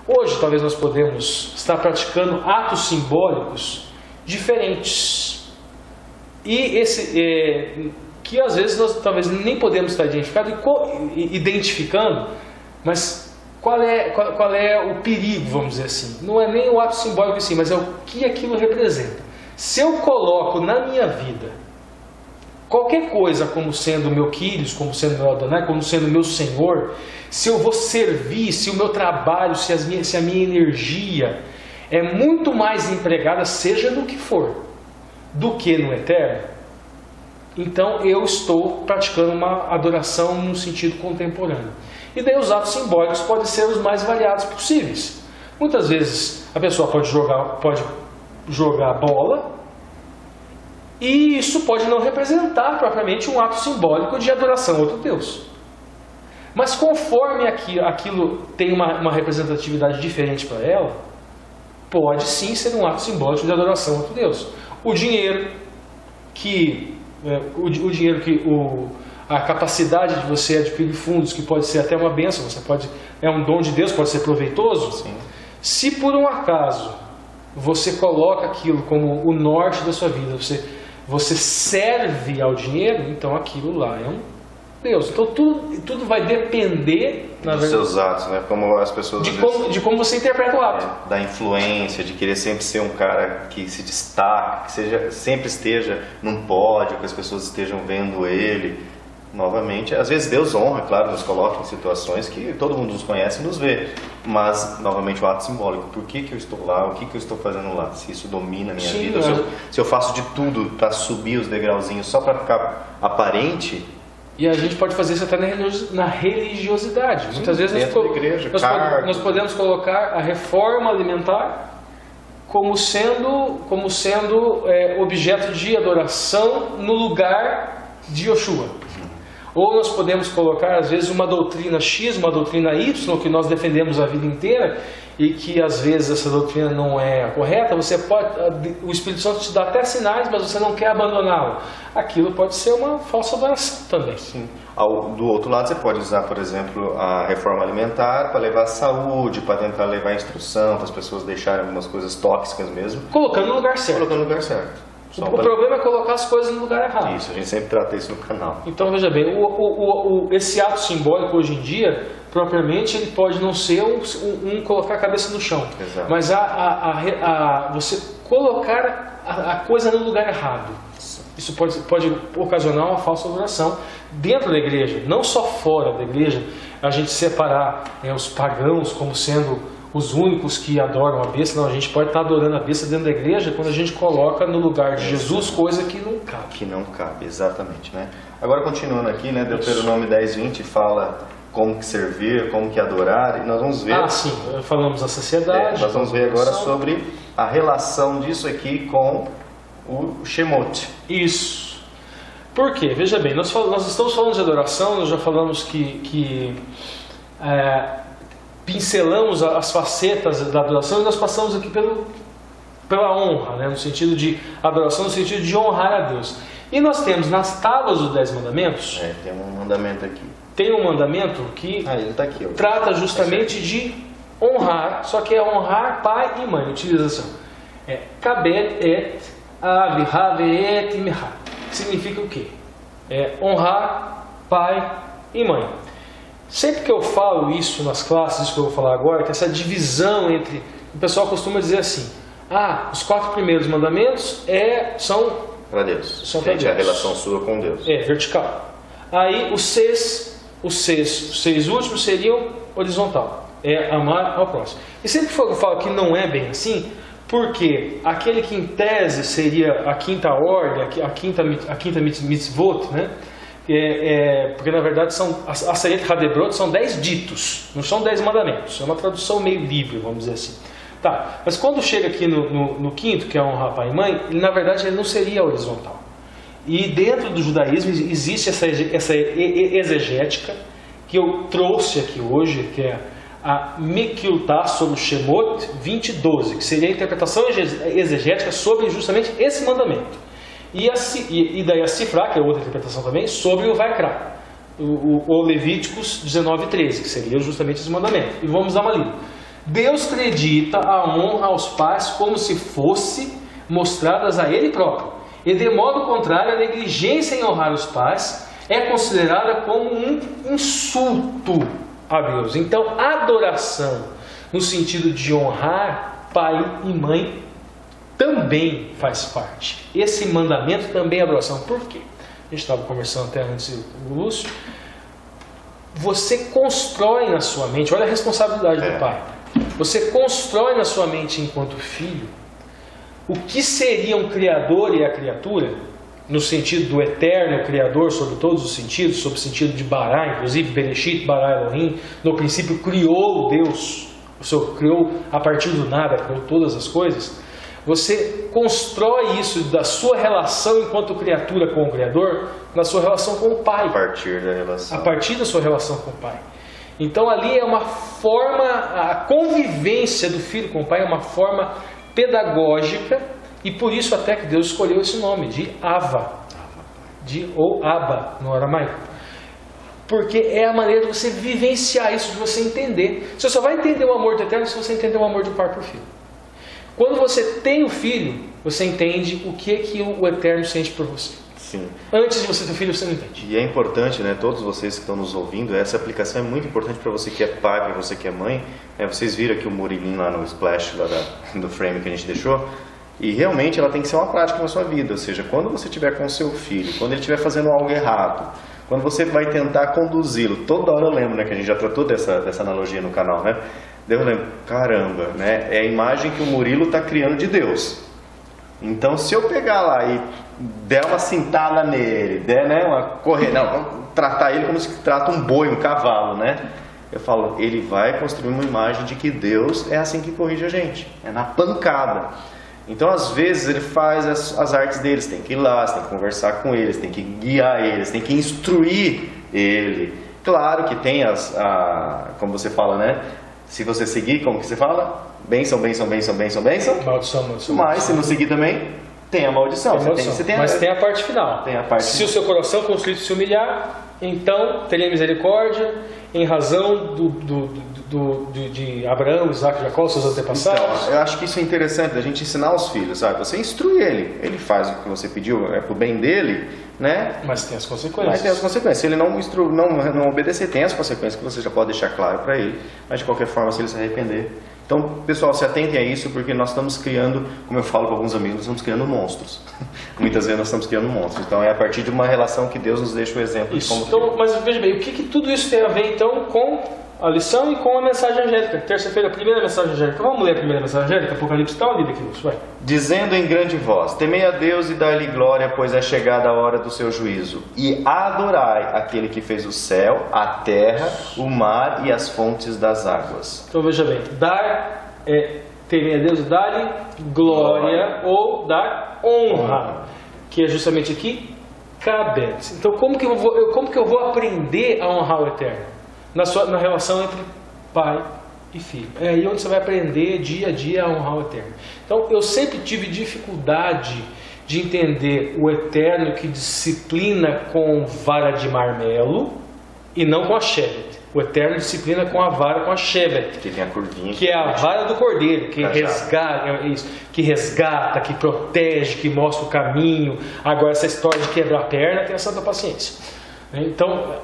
Speaker 2: Hoje talvez nós podemos estar praticando atos simbólicos diferentes e que às vezes nós talvez nem podemos estar identificando, mas qual é o perigo, vamos dizer assim? Não é nem o ato simbólico em si, mas é o que aquilo representa. Se eu coloco na minha vida qualquer coisa como sendo meu Quírios, como sendo meu Adonai, como sendo meu Senhor, se eu vou servir, se o meu trabalho, se a minha energia é muito mais empregada, seja no que for, do que no Eterno, então eu estou praticando uma adoração no sentido contemporâneo. E daí os atos simbólicos podem ser os mais variados possíveis. Muitas vezes a pessoa pode jogar bola, e isso pode não representar propriamente um ato simbólico de adoração a outro Deus. Mas conforme aquilo tem uma representatividade diferente para ela, pode sim ser um ato simbólico de adoração a outro Deus. O dinheiro a capacidade de você adquirir fundos, que pode ser até uma bênção, é um dom de Deus, pode ser proveitoso. Sim. Se por um acaso você coloca aquilo como o norte da sua vida, você serve ao dinheiro, então aquilo lá é um Deus. Então tudo vai depender
Speaker 1: dos seus atos, né? Como as pessoas
Speaker 2: de como você interpreta o ato.
Speaker 1: Da influência, de querer sempre ser um cara que se destaca, que sempre esteja num pódio, que as pessoas estejam vendo ele. Novamente, às vezes Deus honra, claro, nos coloca em situações que todo mundo nos conhece e nos vê, mas novamente o ato simbólico, por que eu estou lá, o que eu estou fazendo lá, se isso domina a minha vida, se eu faço de tudo para subir os degrauzinhos só para ficar aparente.
Speaker 2: E a gente pode fazer isso até na religiosidade.
Speaker 1: Sim,
Speaker 2: muitas vezes nós podemos colocar a reforma alimentar como sendo objeto de adoração no lugar de Yoshua. Ou nós podemos colocar, às vezes, uma doutrina X, uma doutrina Y, que nós defendemos a vida inteira, e que às vezes essa doutrina não é a correta. O Espírito Santo te dá até sinais, mas você não quer abandoná-lo. Aquilo pode ser uma falsa adoração também.
Speaker 1: Sim. Do outro lado, você pode usar, por exemplo, a reforma alimentar para levar saúde, para tentar levar instrução, para as pessoas deixarem algumas coisas tóxicas mesmo.
Speaker 2: Colocando no lugar certo. O problema é colocar as coisas no lugar errado.
Speaker 1: Isso, a gente sempre trata isso no canal.
Speaker 2: Então veja bem, esse ato simbólico hoje em dia, propriamente, ele pode não ser um colocar a cabeça no chão.
Speaker 1: Exato.
Speaker 2: Mas você colocar a coisa no lugar errado. Isso pode ocasionar uma falsa adoração dentro da igreja, não só fora da igreja. A gente separar os pagãos como sendo os únicos que adoram a besta. Não, a gente pode estar adorando a besta dentro da igreja quando a gente coloca no lugar de Jesus coisa que não cabe.
Speaker 1: Que não cabe, exatamente, né? Agora continuando aqui, né, Deuteronômio 10:20 fala como que servir, como que adorar, e nós vamos ver...
Speaker 2: sim, falamos da sociedade.
Speaker 1: Nós vamos ver agora sobre a relação disso aqui com o Shemot.
Speaker 2: Isso. Por quê? Veja bem, nós estamos falando de adoração, nós já falamos que pincelamos as facetas da adoração, e nós passamos aqui pela honra, né? No sentido de adoração, no sentido de honrar a Deus. E nós temos nas tábuas dos 10 mandamentos...
Speaker 1: tem um mandamento aqui.
Speaker 2: Tem um mandamento que
Speaker 1: ele tá aqui,
Speaker 2: trata justamente de honrar, só que é honrar pai e mãe. Utilização kabed et av havet imha. Significa o quê? Honrar pai e mãe. Sempre que eu falo isso nas classes, isso que eu vou falar agora, que essa divisão entre... O pessoal costuma dizer assim, os 4 primeiros mandamentos são
Speaker 1: para Deus.
Speaker 2: São para Deus.
Speaker 1: A relação sua com Deus.
Speaker 2: Vertical. Aí os 6 últimos seriam horizontal. Amar ao próximo. E sempre que eu falo que não é bem assim, porque aquele que em tese seria a quinta ordem, a quinta mitzvot, né? Porque na verdade as Aseret Hadebrot são 10 ditos, não são 10 mandamentos. É uma tradução meio livre, vamos dizer assim. Tá, mas quando chega aqui no quinto, que é honrar pai e mãe, ele, na verdade ele não seria horizontal. E dentro do judaísmo existe essa exegética que eu trouxe aqui hoje, que é a Mekiltá sobre o Shemot 20:12, que seria a interpretação exegética sobre justamente esse mandamento. E daí a Sifrá, que é outra interpretação também, sobre o Vaikra, o Levíticos 19:13, que seria justamente esse mandamento. E vamos dar uma lida. Deus acredita a honra aos pais como se fosse mostradas a Ele próprio. E de modo contrário, a negligência em honrar os pais é considerada como um insulto a Deus. Então, adoração, no sentido de honrar pai e mãe, também faz parte. Esse mandamento também é adoração. Por quê? A gente estava conversando até antes com o Lúcio. Você constrói na sua mente, olha a responsabilidade do pai. Você constrói na sua mente enquanto filho o que seria um criador e a criatura, no sentido do eterno criador sobre todos os sentidos, sob o sentido de Bará, inclusive Bereshit, Bará Elohim, no princípio criou Deus, o Senhor criou a partir do nada, criou todas as coisas. Você constrói isso da sua relação enquanto criatura com o Criador, na sua relação com o Pai.
Speaker 1: A partir da relação.
Speaker 2: A partir da sua relação com o Pai. Então ali é uma forma, a convivência do filho com o Pai é uma forma pedagógica, e por isso até que Deus escolheu esse nome, de Ava, ou Abba no aramaico. Porque é a maneira de você vivenciar isso, de você entender. Você só vai entender o amor do Eterno se você entender o amor do pai por filho. Quando você tem o filho, você entende o que é que o Eterno sente por você.
Speaker 1: Sim.
Speaker 2: Antes de você ter filho, você não entende.
Speaker 1: E é importante, né, todos vocês que estão nos ouvindo, essa aplicação é muito importante para você que é pai, para você que é mãe. Vocês viram aqui o Murilinho lá no splash lá do frame que a gente deixou. E realmente ela tem que ser uma prática na sua vida. Ou seja, quando você estiver com o seu filho, quando ele estiver fazendo algo errado, quando você vai tentar conduzi-lo, toda hora eu lembro, né, que a gente já tratou dessa analogia no canal, né? Daí eu lembro, caramba, né? É a imagem que o Murilo está criando de Deus. Então, se eu pegar lá e der uma cintada nele, der, né, uma corrida, vamos tratar ele como se trata um boi, um cavalo, né? Eu falo, ele vai construir uma imagem de que Deus é assim que corrige a gente, é na pancada. Então, às vezes, ele faz as artes deles, tem que ir lá, você tem que conversar com eles, tem que guiar eles, tem que instruir ele. Claro que tem como você fala, né? Se você seguir, como que você fala? Bênção, bênção, bênção, bênção, bênção.
Speaker 2: Maldição, maldição.
Speaker 1: Mas se não seguir também, tem a maldição.
Speaker 2: Mas tem a parte final.
Speaker 1: Tem a parte
Speaker 2: se o seu coração constrito se humilhar, então teria misericórdia em razão de Abraão, Isaac e Jacó, seus antepassados.
Speaker 1: Então, eu acho que isso é interessante, da gente ensinar os filhos, sabe? Você instrui ele faz o que você pediu, é pro bem dele, né?
Speaker 2: Mas tem as consequências.
Speaker 1: Mas tem as consequências. Se ele não obedecer, tem as consequências que você já pode deixar claro para ele. Mas de qualquer forma, se ele se arrepender. Então, pessoal, se atentem a isso, porque nós estamos criando, como eu falo com alguns amigos, nós estamos criando monstros. Muitas vezes nós estamos criando monstros. Então, é a partir de uma relação que Deus nos deixa o exemplo
Speaker 2: isso.
Speaker 1: de como...
Speaker 2: Então, mas veja bem, o que tudo isso tem a ver, então, com a lição e com a mensagem angélica? Terça-feira, a primeira mensagem angélica. Vamos ler a primeira mensagem angélica? Apocalipse está lida aqui, Lúcio, vai.
Speaker 1: Dizendo em grande voz, temei a Deus e dai-lhe glória, pois é chegada a hora do seu juízo. E adorai aquele que fez o céu, a terra, o mar e as fontes das águas.
Speaker 2: Então veja bem, dar temei a Deus e dar-lhe glória ou dar honra, que é justamente aqui, cabet. Então como que eu vou aprender a honrar o Eterno? Na relação entre pai e filho. É aí onde você vai aprender dia a dia a honrar o Eterno. Então eu sempre tive dificuldade de entender o Eterno que disciplina com vara de marmelo e não com a shevet. O Eterno disciplina com a vara, com a shevet,
Speaker 1: que tem a curvinha,
Speaker 2: que é a vara do cordeiro, que resgata, que protege, que mostra o caminho. Agora essa história de quebrar a perna tem a santa paciência. Então,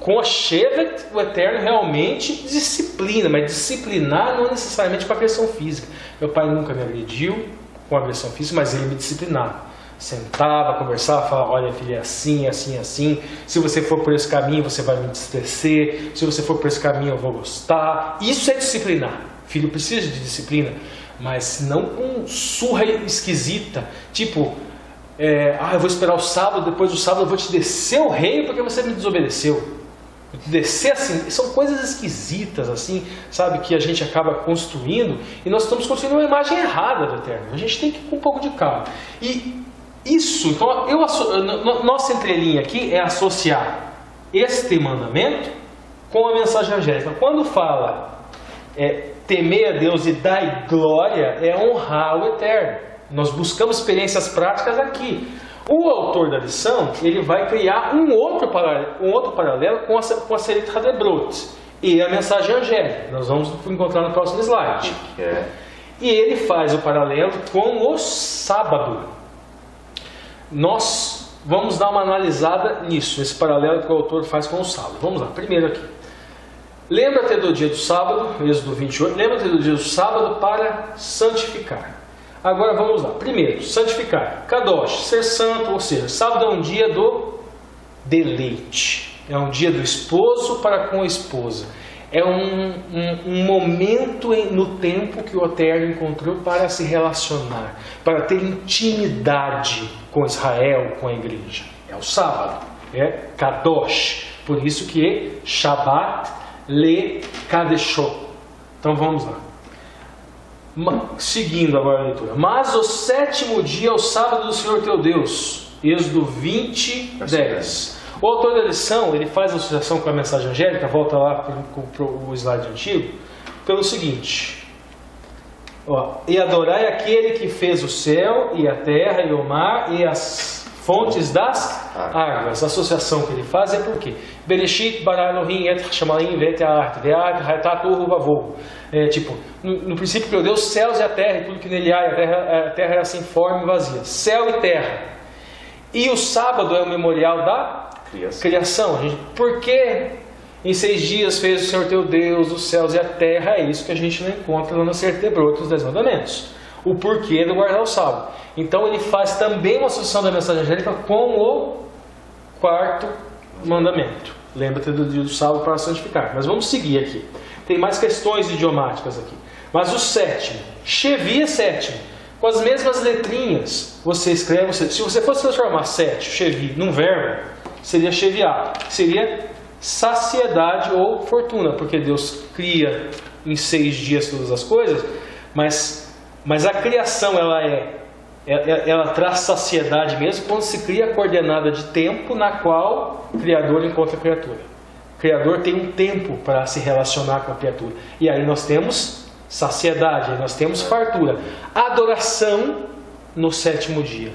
Speaker 2: com a shevet, o Eterno realmente disciplina, mas disciplinar não necessariamente com agressão física. Meu pai nunca me agrediu com agressão física, mas ele me disciplinava. Sentava, conversava, falava, olha filho, é assim, assim, assim. Se você for por esse caminho, você vai me desprecer. Se você for por esse caminho, eu vou gostar. Isso é disciplinar. Filho precisa de disciplina, mas não com surra esquisita. Tipo, eu vou esperar o sábado, depois do sábado eu vou te descer o reino porque você me desobedeceu. Vou te descer assim. São coisas esquisitas assim, sabe, que a gente acaba construindo e nós estamos construindo uma imagem errada do Eterno. A gente tem que ir com um pouco de calma. E isso, então, nossa entrelinha aqui é associar este mandamento com a mensagem angélica. Quando fala temer a Deus e dar glória, é honrar o Eterno. Nós buscamos experiências práticas aqui. O autor da lição, ele vai criar um outro paralelo com a Seret Hadebrot e a mensagem angélica. Nós vamos encontrar no próximo slide. E ele faz o paralelo com o sábado. Nós vamos dar uma analisada nisso, esse paralelo que o autor faz com o sábado. Vamos lá, primeiro aqui. Lembra-te do dia do sábado, Êxodo 28, lembra-te do dia do sábado para santificar. Agora vamos lá. Primeiro, santificar. Kadosh, ser santo, ou seja, sábado é um dia do deleite. É um dia do esposo para com a esposa. É um momento no tempo que o Eterno encontrou para se relacionar, para ter intimidade com Israel, com a igreja. É o sábado. É Kadosh. Por isso que é Shabbat Le Kadeshot. Então vamos lá. Seguindo agora a leitura. Mas o sétimo dia é o sábado do Senhor teu Deus. Êxodo 20, 10. O autor da lição, ele faz a associação com a mensagem angélica, volta lá para o slide antigo, pelo seguinte. E adorai aquele que fez o céu e a terra e o mar e as fontes das águas. A associação que ele faz é por quê? Bereshit bara Elohim et Shamaim vet ha'art ve'ad ha'tat u'hu vavou. Tipo, no princípio criou Deus os céus e a terra e tudo que nele há, a terra era sem forma e vazia. Céu e terra. E o sábado é o memorial da criação. Por que em 6 dias fez o Senhor teu Deus os céus e a terra? É isso que a gente não encontra lá no Sertebrot, os 10 mandamentos. O porquê de guardar o sábado. Então ele faz também uma associação da mensagem angélica com o 4º mandamento. Lembra-te do dia do sábado para santificar. Mas vamos seguir aqui. Tem mais questões idiomáticas aqui. Mas o 7º, Shevi é 7º. Com as mesmas letrinhas, você escreve. Se você fosse transformar 7, Shevi, num verbo, seria Sheviá. Seria saciedade ou fortuna. Porque Deus cria em 6 dias todas as coisas. Mas a criação, ela traz saciedade mesmo quando se cria a coordenada de tempo na qual o Criador encontra a criatura. O Criador tem um tempo para se relacionar com a criatura. E aí nós temos saciedade, aí nós temos fartura. A adoração no 7º dia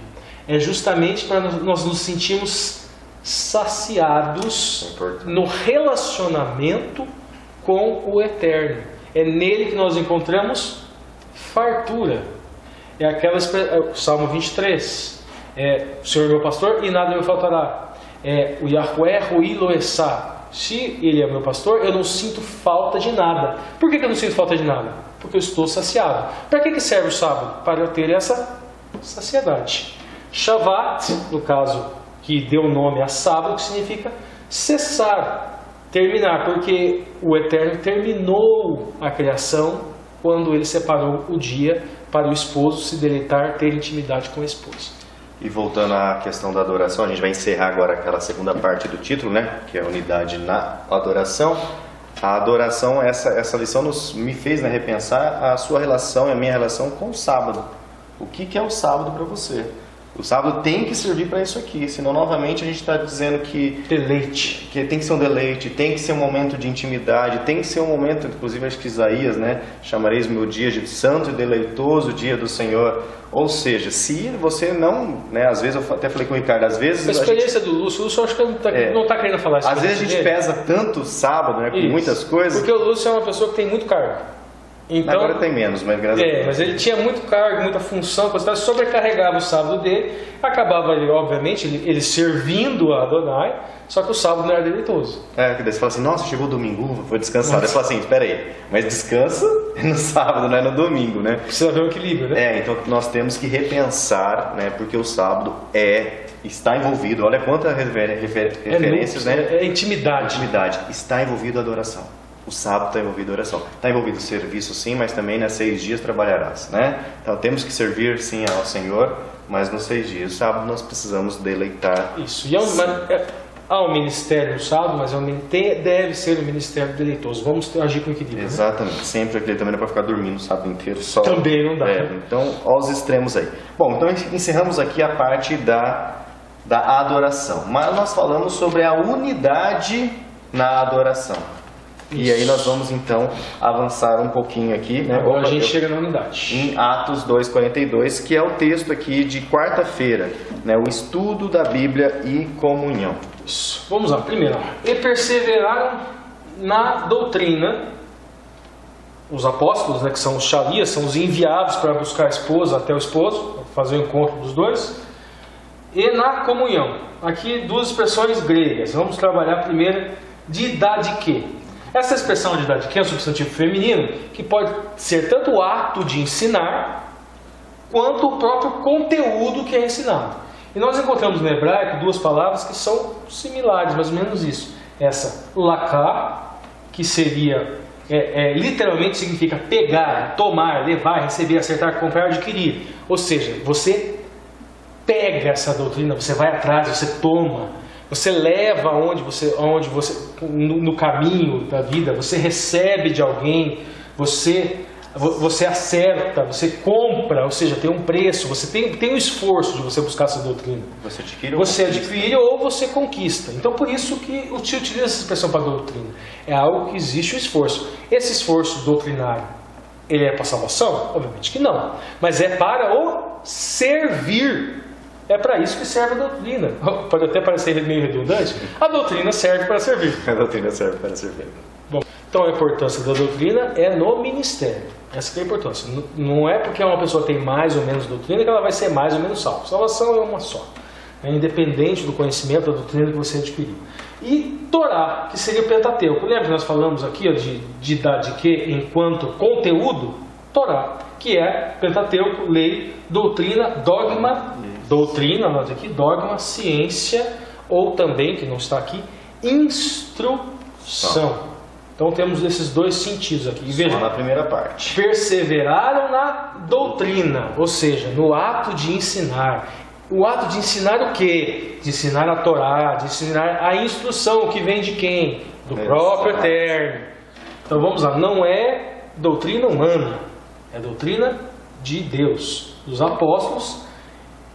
Speaker 2: é justamente para nós nos sentirmos saciados no relacionamento com o Eterno. É nele que nós encontramos fartura. É aquela Salmo 23. O Senhor é meu pastor e nada me faltará. O Yahweh Roi Lo Esá. Se Ele é meu pastor, eu não sinto falta de nada. Por que eu não sinto falta de nada? Porque eu estou saciado. Para que serve o sábado? Para eu ter essa saciedade. Shavat, no caso que deu nome a sábado, que significa cessar, terminar. Porque o Eterno terminou a criação quando Ele separou o dia para o esposo se deleitar, ter intimidade com a esposa.
Speaker 1: E voltando à questão da adoração, a gente vai encerrar agora aquela segunda parte do título, né? Que é a unidade na adoração. A adoração, essa lição me fez repensar a sua relação e a minha relação com o sábado. O que é o sábado para você? O sábado tem que servir para isso aqui, senão novamente a gente está dizendo que
Speaker 2: deleite,
Speaker 1: que tem que ser um deleite, tem que ser um momento de intimidade, tem que ser um momento, inclusive acho que Isaías, chamareis o meu dia de santo e deleitoso dia do Senhor. Ou seja, se você não, às vezes eu até falei com o Ricardo, às vezes...
Speaker 2: A experiência do Lúcio acho que não está querendo falar isso.
Speaker 1: Às vezes a gente pesa tanto o sábado, com muitas coisas...
Speaker 2: Porque o Lúcio é uma pessoa que tem muito cargo. Então,
Speaker 1: agora tem menos, mas graças a Deus.
Speaker 2: Mas ele tinha muito cargo, muita função, sobrecarregava o sábado dele, acabava obviamente, ele servindo a Adonai, só que o sábado não era deleitoso.
Speaker 1: Daí você fala assim, nossa, chegou o domingo, vou descansar. Daí você fala assim, espera aí, mas descansa no sábado, não é no domingo,
Speaker 2: Precisa ver o equilíbrio,
Speaker 1: então nós temos que repensar, porque o sábado está envolvido, olha quantas referências,
Speaker 2: É intimidade.
Speaker 1: Está envolvido a adoração. O sábado está envolvido a oração. Está envolvido o serviço, sim, mas também nos 6 dias trabalharás, Então temos que servir, sim, ao Senhor, mas nos 6 dias. O sábado nós precisamos deleitar.
Speaker 2: Isso. E há um ministério no sábado, mas deve ser um ministério deleitoso. Vamos agir com equilíbrio.
Speaker 1: Exatamente. Sempre aquele também não é para ficar dormindo o sábado inteiro só.
Speaker 2: Também não dá.
Speaker 1: Então, aos extremos aí. Bom, então encerramos aqui a parte da adoração. Mas nós falamos sobre a unidade na adoração. E aí nós vamos então avançar um pouquinho aqui, né?
Speaker 2: Agora a gente chega na unidade.
Speaker 1: Em Atos 2:42, que é o texto aqui de quarta-feira, né? O estudo da Bíblia e comunhão.
Speaker 2: Isso. Vamos lá, primeiro. E perseveraram na doutrina, os apóstolos, né, que são os chalias, são os enviados para buscar a esposa até o esposo, fazer o encontro dos dois. E na comunhão. Aqui duas expressões gregas. Vamos trabalhar primeiro didaquê. Essa expressão didaquê é um substantivo feminino que pode ser tanto o ato de ensinar quanto o próprio conteúdo que é ensinado. E nós encontramos no hebraico duas palavras que são similares, mais ou menos isso. Essa laká, que seria literalmente significa pegar, tomar, levar, receber, acertar, comprar, adquirir. Ou seja, você pega essa doutrina, você vai atrás, você toma, você leva onde você no caminho da vida, você recebe de alguém, você acerta, você compra, ou seja, tem um preço, você tem um esforço de você buscar essa doutrina. Você adquire ou você conquista. Então por isso que se utiliza essa expressão para doutrina. É algo que existe um esforço. Esse esforço doutrinário, ele é para salvação? Obviamente que não. Mas é para o servir. É para isso que serve a doutrina. Pode até parecer meio redundante. A doutrina serve para servir.
Speaker 1: A doutrina serve para servir.
Speaker 2: Bom, então a importância da doutrina é no ministério. Essa que é a importância. Não é porque uma pessoa tem mais ou menos doutrina que ela vai ser mais ou menos salva. Salvação é uma só. É independente do conhecimento da doutrina que você adquiriu. E Torá, que seria o Pentateuco. Lembra que nós falamos aqui de didaquê enquanto conteúdo? Torá, que é Pentateuco, lei, doutrina, dogma. Doutrina, nós aqui, dogma, ciência, ou também, que não está aqui, instrução. Então temos esses dois sentidos aqui.
Speaker 1: Veja, na primeira parte.
Speaker 2: Perseveraram na doutrina, ou seja, no ato de ensinar. O ato de ensinar o quê? De ensinar a Torá, de ensinar a instrução, que vem de quem? Do próprio Eterno. Então vamos lá, não é doutrina humana, é doutrina de Deus, dos apóstolos.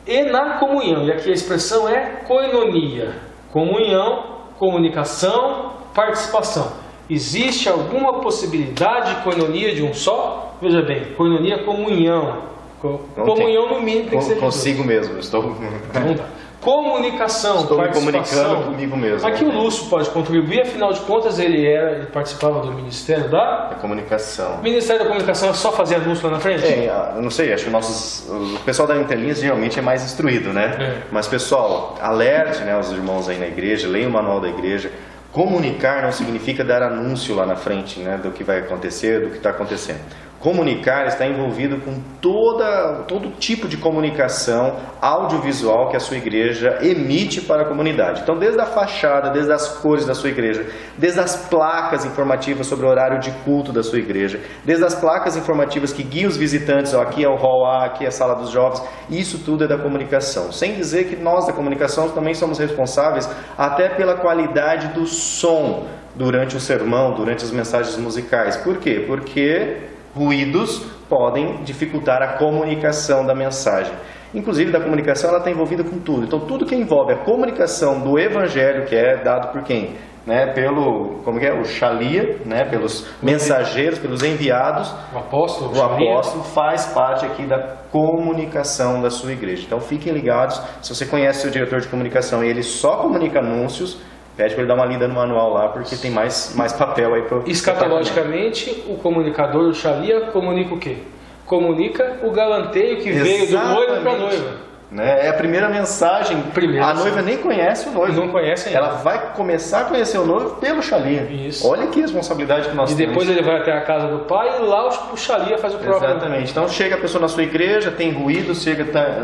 Speaker 2: E na comunhão, e aqui a expressão é koinonia, comunhão, comunicação, participação. Existe alguma possibilidade de koinonia de um só? Veja bem, koinonia é comunhão. Comunhão no mínimo tem que ser
Speaker 1: consigo mesmo, estou...
Speaker 2: Não dá. Comunicação,
Speaker 1: estou
Speaker 2: participação.
Speaker 1: Me comunicando comigo mesmo.
Speaker 2: Aqui o Lúcio pode contribuir, afinal de contas ele participava do Ministério da
Speaker 1: Comunicação.
Speaker 2: O Ministério da Comunicação é só fazer anúncio lá na frente?
Speaker 1: Eu não sei, acho que o pessoal da Interlinhas geralmente é mais instruído, né? Mas pessoal, alerte, né, os irmãos aí na igreja, leia o manual da igreja. Comunicar não significa dar anúncio lá na frente, né, do que vai acontecer, do que está acontecendo. Comunicar está envolvido com todo tipo de comunicação audiovisual que a sua igreja emite para a comunidade. Então, desde a fachada, desde as cores da sua igreja, desde as placas informativas sobre o horário de culto da sua igreja, desde as placas informativas que guiam os visitantes, ó, aqui é o hall A, aqui é a sala dos jovens, isso tudo é da comunicação. Sem dizer que nós da comunicação também somos responsáveis até pela qualidade do som durante o sermão, durante as mensagens musicais. Por quê? Porque ruídos podem dificultar a comunicação da mensagem. Inclusive, da comunicação, ela está envolvida com tudo. Então, tudo que envolve a comunicação do Evangelho, que é dado por quem? Né? O Shalia, né? Pelos mensageiros, pelos enviados.
Speaker 2: O apóstolo
Speaker 1: faz parte aqui da comunicação da sua igreja. Então, fiquem ligados. Se você conhece o seu diretor de comunicação e ele só comunica anúncios, pede para ele dar uma lida no manual lá, porque tem mais papel aí para...
Speaker 2: Escatologicamente, o comunicador, o Shalia, comunica o quê? Comunica o galanteio que veio do noivo para a noiva.
Speaker 1: Né? É a primeira mensagem. A noiva nem conhece o noivo.
Speaker 2: Não conhece ainda.
Speaker 1: Ela vai começar a conhecer o noivo pelo Shalia.
Speaker 2: Isso.
Speaker 1: Olha que responsabilidade que nós temos.
Speaker 2: E depois ele vai até a casa do pai e lá o Shalia faz o próprio.
Speaker 1: Exatamente. Então chega a pessoa na sua igreja, tem ruído,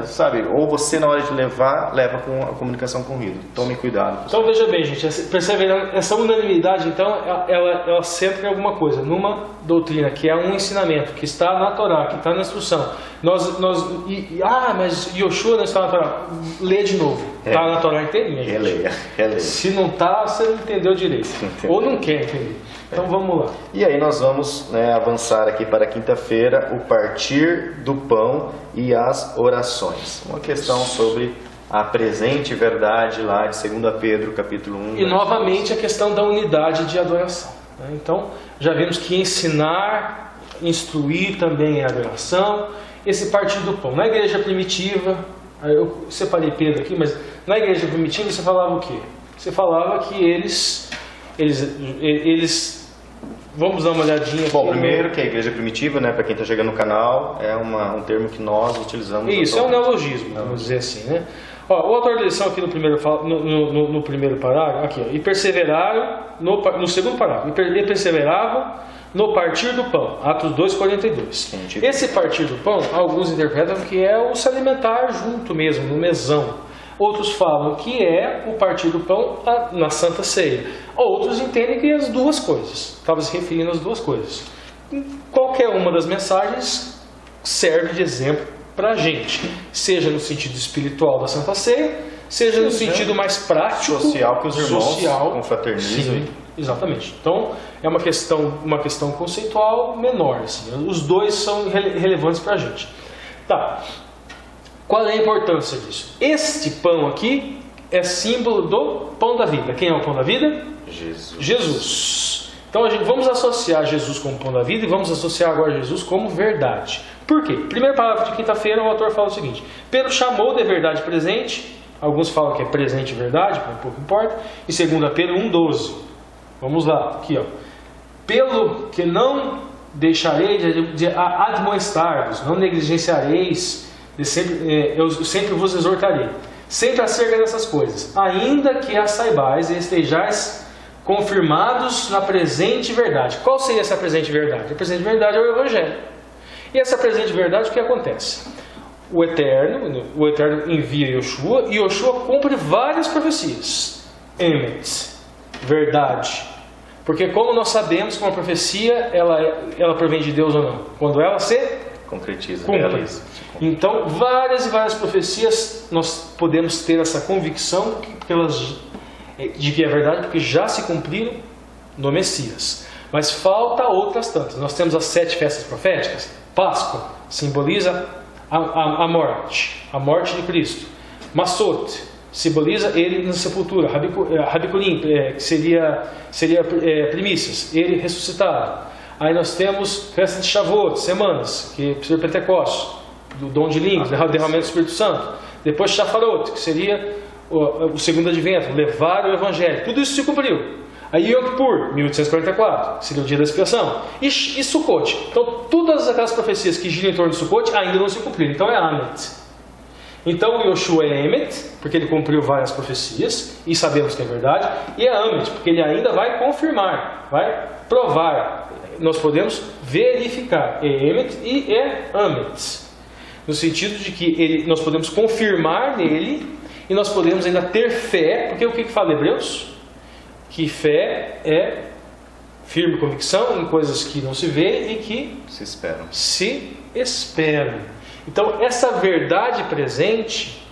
Speaker 1: sabe? Ou você na hora de leva com a comunicação com ruído. Tome cuidado.
Speaker 2: Então veja bem, gente, percebendo essa unanimidade, então, ela centra em alguma coisa, numa doutrina, que é um ensinamento, que está na Torá, que está na instrução. Mas Yoshua não está na Torá. Lê de novo. Está na Torá inteirinha.
Speaker 1: Releia.
Speaker 2: Se não está, você não entendeu direito. Ou não quer entender. Então vamos lá.
Speaker 1: E aí nós vamos avançar aqui para quinta-feira, o partir do pão e as orações. Uma questão sobre a presente verdade lá de 2 Pedro, capítulo 1.
Speaker 2: E novamente a questão da unidade de adoração. né? Então, já vimos que ensinar, instruir também é adoração. Esse partir do pão. Na igreja primitiva, eu separei Pedro aqui, mas na igreja primitiva você falava o quê? Você falava que eles vamos dar uma olhadinha.
Speaker 1: Bom, primeiro que a igreja primitiva, né, para quem está chegando no canal, é um termo que nós utilizamos.
Speaker 2: Isso, é um neologismo, vamos dizer assim, né? Ó, o autor da lição aqui no primeiro parágrafo, aqui, ó, e perseveraram, no segundo parágrafo, e perseveravam no partir do pão, Atos 2,42. Esse partir do pão, alguns interpretam que é o se alimentar junto mesmo, no mesão. Outros falam que é o partir do pão na Santa Ceia. Outros entendem que é as duas coisas. Estava se referindo às duas coisas. Qualquer uma das mensagens serve de exemplo para a gente. Seja no sentido espiritual da Santa Ceia, seja no sentido mais prático.
Speaker 1: Social, que os irmãos confraternizam.
Speaker 2: Sim, exatamente. Então, é uma questão conceitual menor. Assim. Os dois são relevantes para a gente. Tá. Qual é a importância disso? Este pão aqui é símbolo do pão da vida. Quem é o pão da vida? Jesus. Então vamos associar Jesus como pão da vida e vamos associar agora Jesus como verdade. Por quê? Primeira palavra de quinta-feira, o autor fala o seguinte: Pedro chamou de verdade presente. Alguns falam que é presente e verdade, mas pouco importa. E 2 Pedro 1,12. Vamos lá, aqui ó. Pelo que não deixarei de admoestar-vos, não negligenciareis. Eu sempre vos exortarei, sempre acerca dessas coisas, ainda que as saibais e estejais confirmados na presente verdade. Qual seria essa presente verdade? A presente verdade é o Evangelho. E essa presente verdade, o que acontece? O Eterno envia Yoshua, e Yoshua cumpre várias profecias. Emet, verdade. Porque como nós sabemos que uma profecia, ela provém de Deus ou não? Quando ela se
Speaker 1: concretiza,
Speaker 2: realiza. Então, várias e várias profecias nós podemos ter essa convicção de que é verdade, porque já se cumpriram no Messias. Mas falta outras tantas. Nós temos as 7 festas proféticas. Páscoa simboliza a morte de Cristo. Massot simboliza ele na sepultura. Rabikulim, que seria primícias, ele ressuscitado. Aí nós temos festa de Shavuot, semanas, que seria Pentecostes, do dom de línguas, derramamento do Espírito Santo. Depois Shafarot, que seria o segundo advento, levar o Evangelho. Tudo isso se cumpriu. Aí Yom Kippur, 1844, seria o dia da expiação. E Sukkot. Então todas aquelas profecias que giram em torno de Sukkot ainda não se cumpriram. Então é Amet. Então Yoshua é Emet, porque ele cumpriu várias profecias, e sabemos que é verdade. E é Amet, porque ele ainda vai confirmar, vai provar. Nós podemos verificar. É Emet e é Amet. No sentido de que nós podemos confirmar nele e nós podemos ainda ter fé, porque o que fala Hebreus? Que fé é firme convicção em coisas que não se vê e que se esperam. Então, essa verdade presente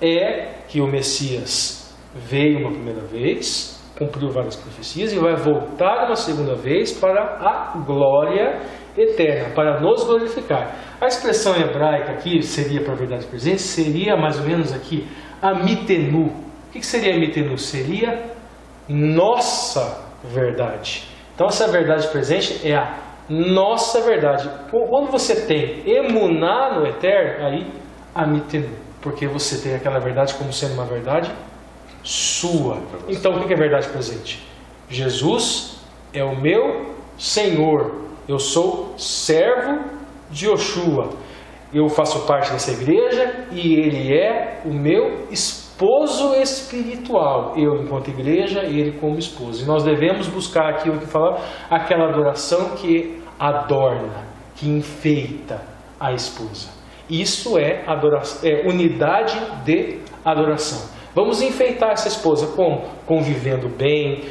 Speaker 2: é que o Messias veio uma primeira vez, cumpriu várias profecias e vai voltar uma segunda vez para a glória eterna, para nos glorificar. A expressão hebraica aqui seria para a verdade presente, seria mais ou menos aqui, amitenu. O que seria amitenu? Seria nossa verdade. Então essa verdade presente é a nossa verdade. Quando você tem emuná no eterno, aí amitenu, porque você tem aquela verdade como sendo uma verdade sua. Então o que é verdade presente? Jesus é o meu Senhor. Eu sou servo de Yoshua. Eu faço parte dessa igreja e ele é o meu esposo espiritual. Eu enquanto igreja e ele como esposo. E nós devemos buscar aquilo que fala, aquela adoração que adorna, que enfeita a esposa. Isso é adoração, é unidade de adoração. Vamos enfeitar essa esposa como? Convivendo bem,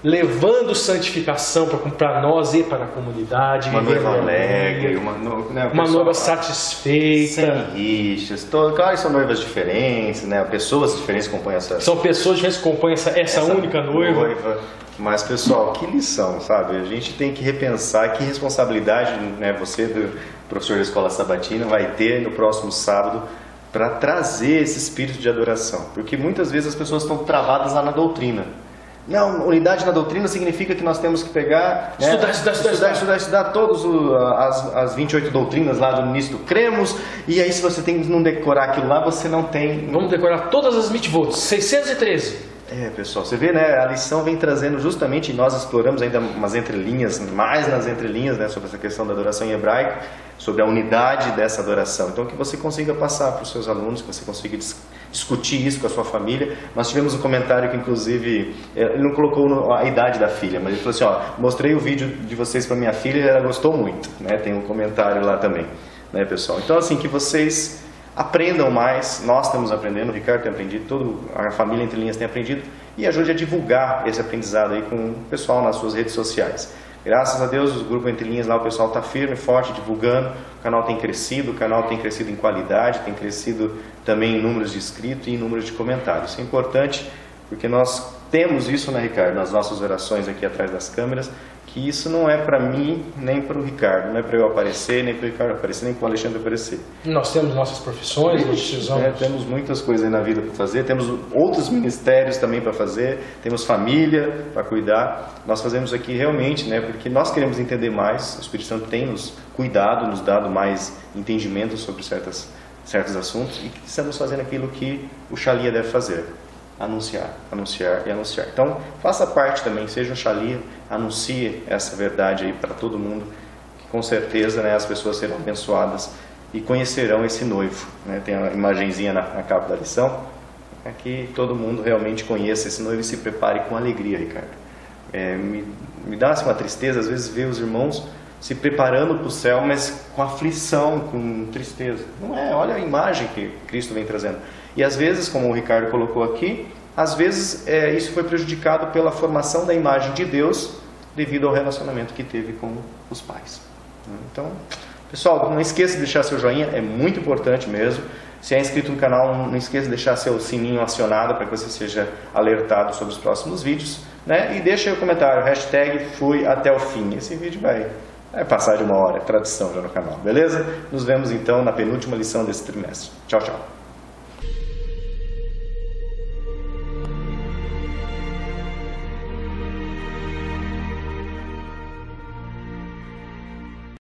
Speaker 2: levando santificação para nós e para a comunidade.
Speaker 1: Uma noiva alegre,
Speaker 2: uma noiva satisfeita.
Speaker 1: Sem rixas. Claro, são noivas diferentes, né? Pessoas diferentes compõem essa...
Speaker 2: São pessoas diferentes que compõem essa única noiva.
Speaker 1: Mas, pessoal, que lição, sabe? A gente tem que repensar que responsabilidade, né? Você, do professor da Escola Sabatina, vai ter no próximo sábado para trazer esse espírito de adoração. Porque muitas vezes as pessoas estão travadas lá na doutrina. Não, unidade na doutrina significa que nós temos que pegar, né, estudar todas as 28 doutrinas lá do início do Cremos, e aí se você não decorar aquilo lá, você não tem...
Speaker 2: Vamos decorar todas as mitzvot, 613.
Speaker 1: Pessoal, você vê, né, a lição vem trazendo justamente, e nós exploramos ainda umas entrelinhas, mais nas entrelinhas, né, sobre essa questão da adoração em hebraico, sobre a unidade dessa adoração. Então, que você consiga passar para os seus alunos, que você consiga discutir isso com a sua família. Nós tivemos um comentário que, inclusive, ele não colocou a idade da filha, mas ele falou assim, ó, mostrei o vídeo de vocês para minha filha e ela gostou muito, né, tem um comentário lá também, né, pessoal. Então, assim, que vocês aprendam mais, nós estamos aprendendo, o Ricardo tem aprendido, a família Entre Linhas tem aprendido, e ajude a divulgar esse aprendizado aí com o pessoal nas suas redes sociais. Graças a Deus, o grupo Entre Linhas lá, o pessoal está firme, forte, divulgando, o canal tem crescido em qualidade, tem crescido também em números de inscritos e em números de comentários. Isso é importante, porque nós temos isso, né, Ricardo, nas nossas orações aqui atrás das câmeras, que isso não é para mim, nem para o Ricardo, não é para eu aparecer, nem para o Ricardo aparecer, nem para o Alexandre aparecer.
Speaker 2: Nós temos nossas profissões, nós precisamos...
Speaker 1: Temos muitas coisas aí na vida para fazer, temos outros ministérios também para fazer, temos família para cuidar. Nós fazemos aqui realmente, né, porque nós queremos entender mais, o Espírito Santo tem nos cuidado, nos dado mais entendimento sobre certos assuntos, e que estamos fazendo aquilo que o Shalia deve fazer. Anunciar, anunciar e anunciar. Então, faça parte também, seja um Shalia, anuncie essa verdade aí para todo mundo, que com certeza, né, as pessoas serão abençoadas e conhecerão esse noivo, né? Tem a imagenzinha na capa da lição, para que todo mundo realmente conheça esse noivo e se prepare com alegria, Ricardo. Me dá assim, uma tristeza, às vezes, ver os irmãos se preparando para o céu, mas com aflição, com tristeza. Não é? Olha a imagem que Cristo vem trazendo. E às vezes, como o Ricardo colocou aqui, às vezes isso foi prejudicado pela formação da imagem de Deus devido ao relacionamento que teve com os pais. Então, pessoal, não esqueça de deixar seu joinha, é muito importante mesmo. Se é inscrito no canal, não esqueça de deixar seu sininho acionado para que você seja alertado sobre os próximos vídeos, né? E deixa aí o comentário, #fui até o fim. Esse vídeo vai passar de 1 hora, é tradição já no canal, beleza? Nos vemos então na penúltima lição desse trimestre. Tchau, tchau.